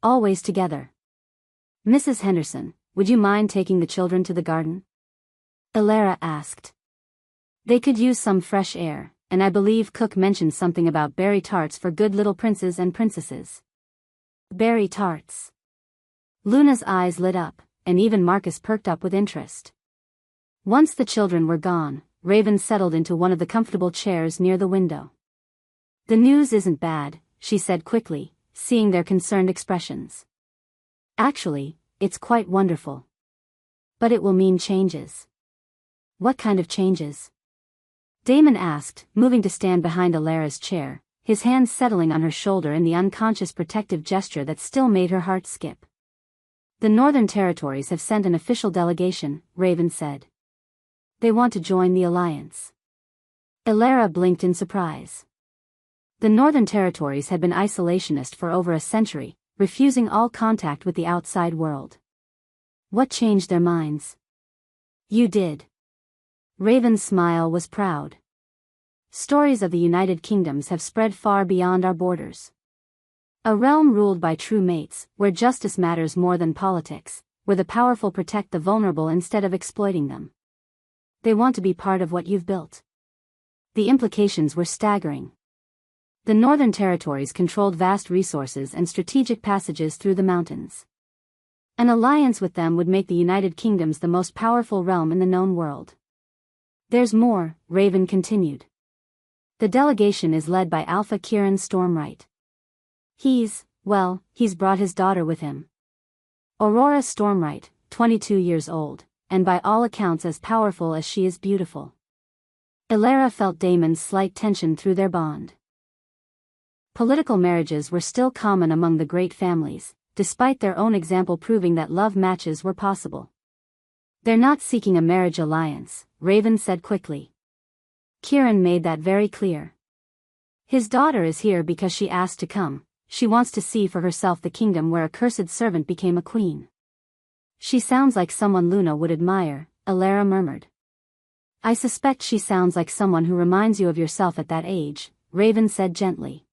Always together. Mrs. Henderson, would you mind taking the children to the garden?" Elara asked. "They could use some fresh air, and I believe Cook mentioned something about berry tarts for good little princes and princesses." "Berry tarts." Luna's eyes lit up, and even Marcus perked up with interest. Once the children were gone, Raven settled into one of the comfortable chairs near the window. "The news isn't bad," she said quickly, seeing their concerned expressions. "Actually, it's quite wonderful. But it will mean changes." "What kind of changes?" Damon asked, moving to stand behind Elara's chair, his hands settling on her shoulder in the unconscious protective gesture that still made her heart skip. "The Northern Territories have sent an official delegation," Raven said. "They want to join the alliance." Elara blinked in surprise. The Northern Territories had been isolationist for over a century, refusing all contact with the outside world. What changed their minds? "You did." Raven's smile was proud. "Stories of the United Kingdoms have spread far beyond our borders. A realm ruled by true mates, where justice matters more than politics, where the powerful protect the vulnerable instead of exploiting them. They want to be part of what you've built." The implications were staggering. The Northern Territories controlled vast resources and strategic passages through the mountains. An alliance with them would make the United Kingdoms the most powerful realm in the known world. "There's more," Raven continued. "The delegation is led by Alpha Kieran Stormwright. He's brought his daughter with him. Aurora Stormwright, 22 years old, and by all accounts as powerful as she is beautiful." Elara felt Damon's slight tension through their bond. Political marriages were still common among the great families, despite their own example proving that love matches were possible. "They're not seeking a marriage alliance," Raven said quickly. Kieran made that very clear. "His daughter is here because she asked to come. She wants to see for herself the kingdom where a cursed servant became a queen." "She sounds like someone Luna would admire," Elara murmured. "I suspect she sounds like someone who reminds you of yourself at that age," Raven said gently.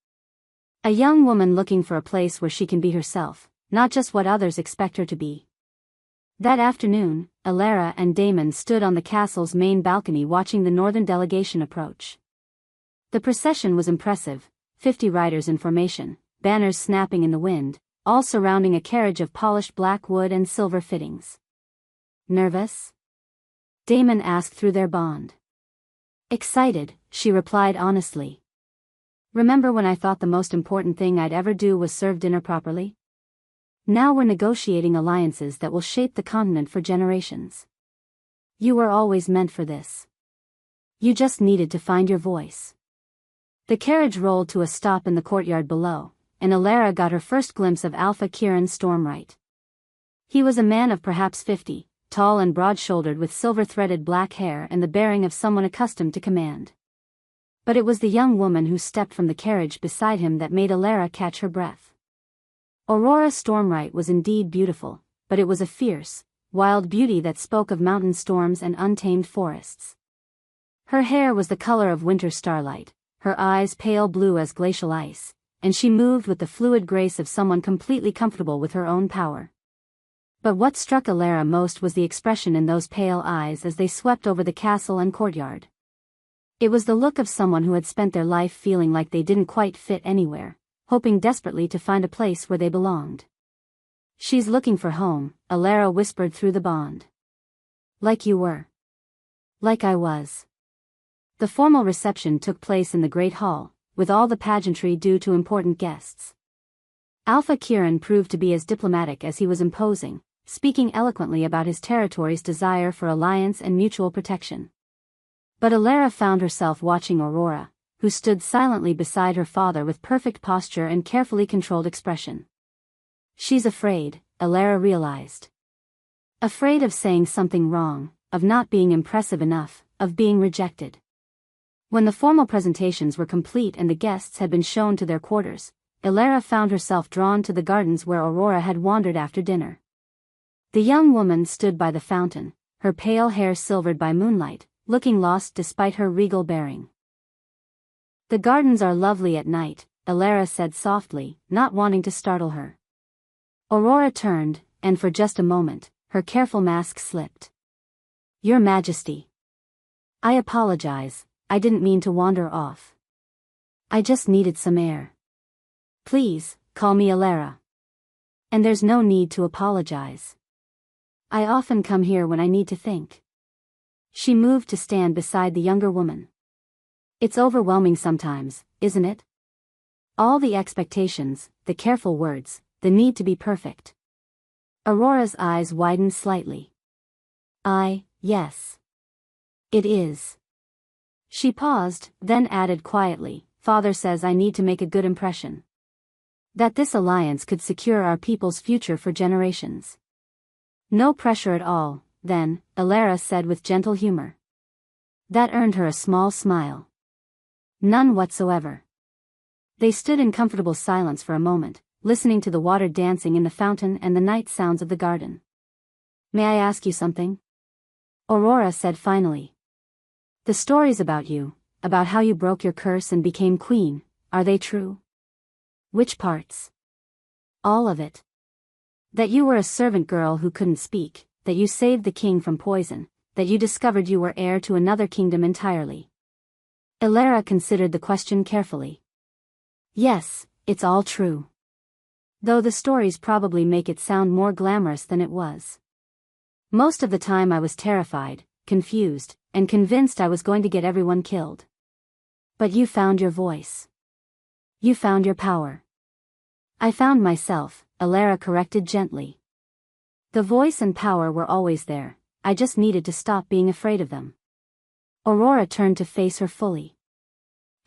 "A young woman looking for a place where she can be herself, not just what others expect her to be." That afternoon, Elara and Damon stood on the castle's main balcony watching the northern delegation approach. The procession was impressive, 50 riders in formation, banners snapping in the wind, all surrounding a carriage of polished black wood and silver fittings. "Nervous?" Damon asked through their bond. "Excited," she replied honestly. "Remember when I thought the most important thing I'd ever do was serve dinner properly? Now we're negotiating alliances that will shape the continent for generations. You were always meant for this. You just needed to find your voice." The carriage rolled to a stop in the courtyard below, and Alara got her first glimpse of Alpha Kieran Stormwright. He was a man of perhaps 50, tall and broad-shouldered with silver-threaded black hair and the bearing of someone accustomed to command. But it was the young woman who stepped from the carriage beside him that made Alara catch her breath. Aurora Stormwright was indeed beautiful, but it was a fierce, wild beauty that spoke of mountain storms and untamed forests. Her hair was the color of winter starlight, her eyes pale blue as glacial ice, and she moved with the fluid grace of someone completely comfortable with her own power. But what struck Alara most was the expression in those pale eyes as they swept over the castle and courtyard. It was the look of someone who had spent their life feeling like they didn't quite fit anywhere, hoping desperately to find a place where they belonged. "She's looking for home," Alara whispered through the bond. "Like you were. Like I was." The formal reception took place in the Great Hall, with all the pageantry due to important guests. Alpha Kieran proved to be as diplomatic as he was imposing, speaking eloquently about his territory's desire for alliance and mutual protection. But Alara found herself watching Aurora, who stood silently beside her father with perfect posture and carefully controlled expression. She's afraid, Alara realized. Afraid of saying something wrong, of not being impressive enough, of being rejected. When the formal presentations were complete and the guests had been shown to their quarters, Alara found herself drawn to the gardens where Aurora had wandered after dinner. The young woman stood by the fountain, her pale hair silvered by moonlight, looking lost despite her regal bearing. "The gardens are lovely at night," Alara said softly, not wanting to startle her. Aurora turned, and for just a moment, her careful mask slipped. "Your Majesty. I apologize, I didn't mean to wander off. I just needed some air. Please, call me Alara. And there's no need to apologize. I often come here when I need to think." She moved to stand beside the younger woman. "It's overwhelming sometimes, isn't it? All the expectations, the careful words, the need to be perfect." Aurora's eyes widened slightly. Yes. It is." She paused, then added quietly, "Father says I need to make a good impression. That this alliance could secure our people's future for generations." "No pressure at all, then," Alara said with gentle humor. That earned her a small smile. "None whatsoever." They stood in comfortable silence for a moment, listening to the water dancing in the fountain and the night sounds of the garden. "May I ask you something?" Aurora said finally. "The stories about you, about how you broke your curse and became queen, are they true?" "Which parts?" "All of it. That you were a servant girl who couldn't speak, that you saved the king from poison, that you discovered you were heir to another kingdom entirely." Alara considered the question carefully. "Yes, it's all true. Though the stories probably make it sound more glamorous than it was. Most of the time I was terrified, confused, and convinced I was going to get everyone killed. But you found your voice. You found your power." "I found myself," Alara corrected gently. "The voice and power were always there, I just needed to stop being afraid of them." Aurora turned to face her fully.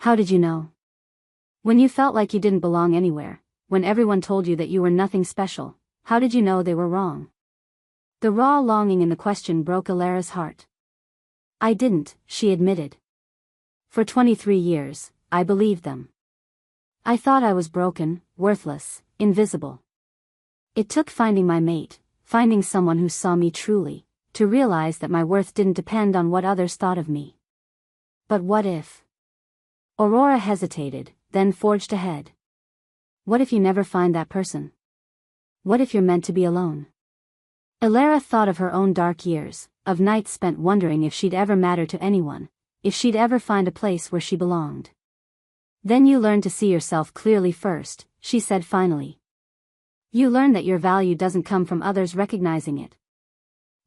"How did you know? When you felt like you didn't belong anywhere, when everyone told you that you were nothing special, how did you know they were wrong?" The raw longing in the question broke Alara's heart. "I didn't," she admitted. "For 23 years, I believed them. I thought I was broken, worthless, invisible. It took finding my mate, finding someone who saw me truly, to realize that my worth didn't depend on what others thought of me." "But what if?" Aurora hesitated, then forged ahead. "What if you never find that person? What if you're meant to be alone?" Alara thought of her own dark years, of nights spent wondering if she'd ever matter to anyone, if she'd ever find a place where she belonged. "Then you learn to see yourself clearly first," she said finally. You learn that your value doesn't come from others recognizing it.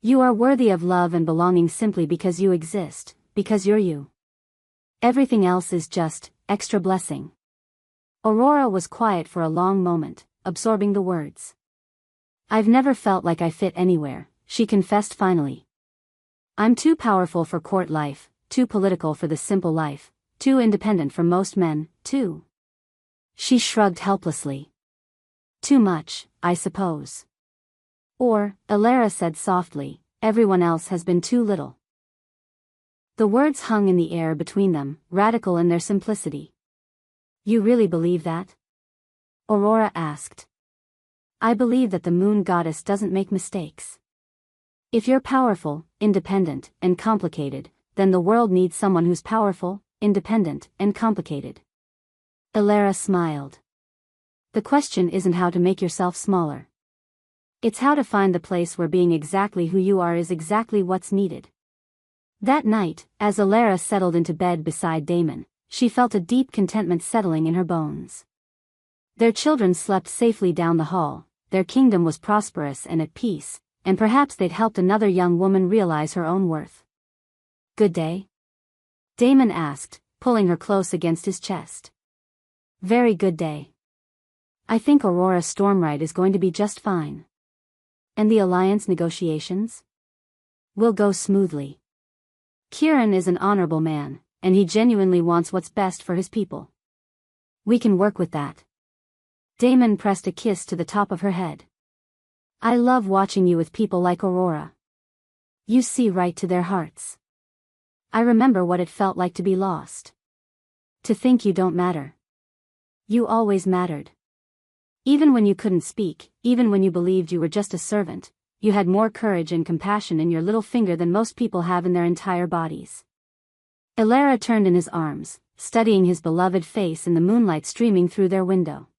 You are worthy of love and belonging simply because you exist, because you're you. Everything else is just extra blessing. Aurora was quiet for a long moment, absorbing the words. I've never felt like I fit anywhere, she confessed finally. I'm too powerful for court life, too political for the simple life, too independent for most men, too. She shrugged helplessly. Too much, I suppose. Or, Elara said softly, everyone else has been too little. The words hung in the air between them, radical in their simplicity. You really believe that? Aurora asked. I believe that the moon goddess doesn't make mistakes. If you're powerful, independent, and complicated, then the world needs someone who's powerful, independent, and complicated. Elara smiled. The question isn't how to make yourself smaller. It's how to find the place where being exactly who you are is exactly what's needed. That night, as Elara settled into bed beside Damon, she felt a deep contentment settling in her bones. Their children slept safely down the hall, their kingdom was prosperous and at peace, and perhaps they'd helped another young woman realize her own worth. Good day? Damon asked, pulling her close against his chest. Very good day. I think Aurora Stormright is going to be just fine. And the alliance negotiations? Will go smoothly. Kieran is an honorable man, and he genuinely wants what's best for his people. We can work with that. Damon pressed a kiss to the top of her head. I love watching you with people like Aurora. You see right to their hearts. I remember what it felt like to be lost. To think you don't matter. You always mattered. Even when you couldn't speak, even when you believed you were just a servant, you had more courage and compassion in your little finger than most people have in their entire bodies. Elara turned in his arms, studying his beloved face in the moonlight streaming through their window.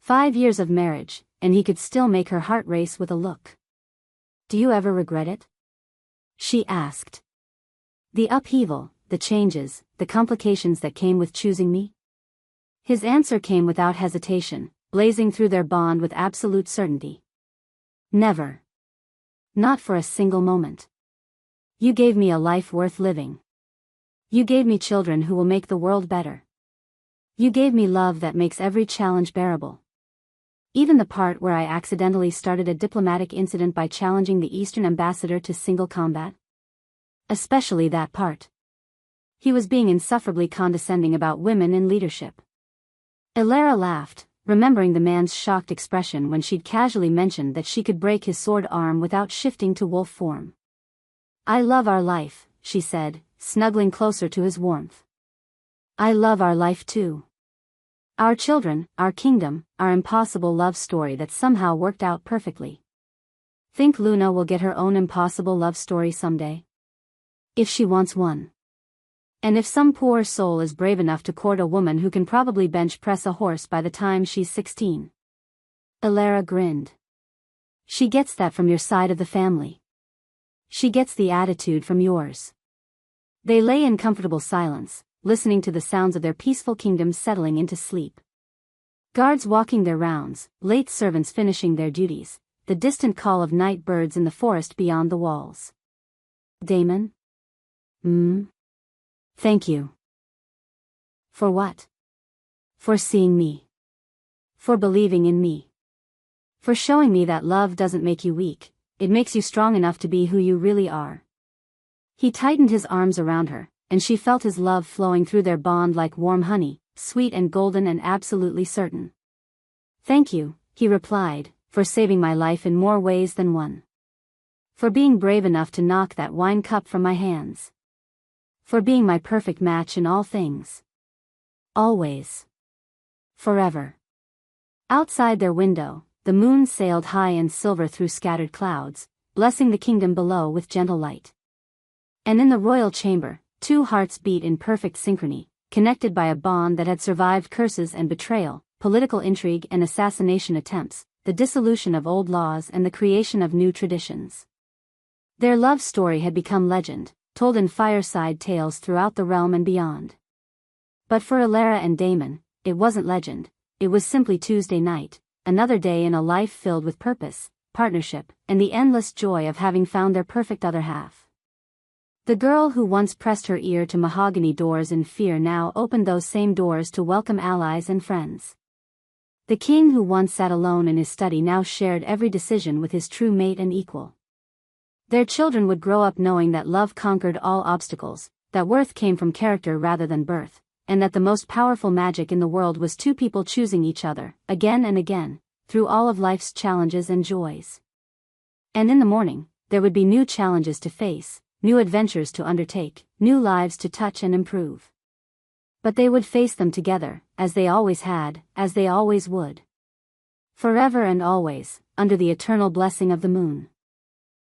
5 years of marriage, and he could still make her heart race with a look. Do you ever regret it? She asked. The upheaval, the changes, the complications that came with choosing me? His answer came without hesitation, blazing through their bond with absolute certainty. Never. Not for a single moment. You gave me a life worth living. You gave me children who will make the world better. You gave me love that makes every challenge bearable. Even the part where I accidentally started a diplomatic incident by challenging the Eastern ambassador to single combat. Especially that part. He was being insufferably condescending about women in leadership. Elara laughed, remembering the man's shocked expression when she'd casually mentioned that she could break his sword arm without shifting to wolf form. I love our life, she said, snuggling closer to his warmth. I love our life too. Our children, our kingdom, our impossible love story that somehow worked out perfectly. Think Luna will get her own impossible love story someday? If she wants one. And if some poor soul is brave enough to court a woman who can probably bench press a horse by the time she's 16. Elara grinned. She gets that from your side of the family. She gets the attitude from yours. They lay in comfortable silence, listening to the sounds of their peaceful kingdom settling into sleep. Guards walking their rounds, late servants finishing their duties, the distant call of night birds in the forest beyond the walls. Damon? Thank you. For what? For seeing me. For believing in me. For showing me that love doesn't make you weak, it makes you strong enough to be who you really are. He tightened his arms around her, and she felt his love flowing through their bond like warm honey, sweet and golden and absolutely certain. Thank you, he replied, for saving my life in more ways than one. For being brave enough to knock that wine cup from my hands. For being my perfect match in all things. Always. Forever. Outside their window, the moon sailed high and silver through scattered clouds, blessing the kingdom below with gentle light. And in the royal chamber, 2 hearts beat in perfect synchrony, connected by a bond that had survived curses and betrayal, political intrigue and assassination attempts, the dissolution of old laws and the creation of new traditions. Their love story had become legend, told in fireside tales throughout the realm and beyond. But for Elara and Damon, it wasn't legend, it was simply Tuesday night, another day in a life filled with purpose, partnership, and the endless joy of having found their perfect other half. The girl who once pressed her ear to mahogany doors in fear now opened those same doors to welcome allies and friends. The king who once sat alone in his study now shared every decision with his true mate and equal. Their children would grow up knowing that love conquered all obstacles, that worth came from character rather than birth, and that the most powerful magic in the world was two people choosing each other, again and again, through all of life's challenges and joys. And in the morning, there would be new challenges to face, new adventures to undertake, new lives to touch and improve. But they would face them together, as they always had, as they always would. Forever and always, under the eternal blessing of the moon.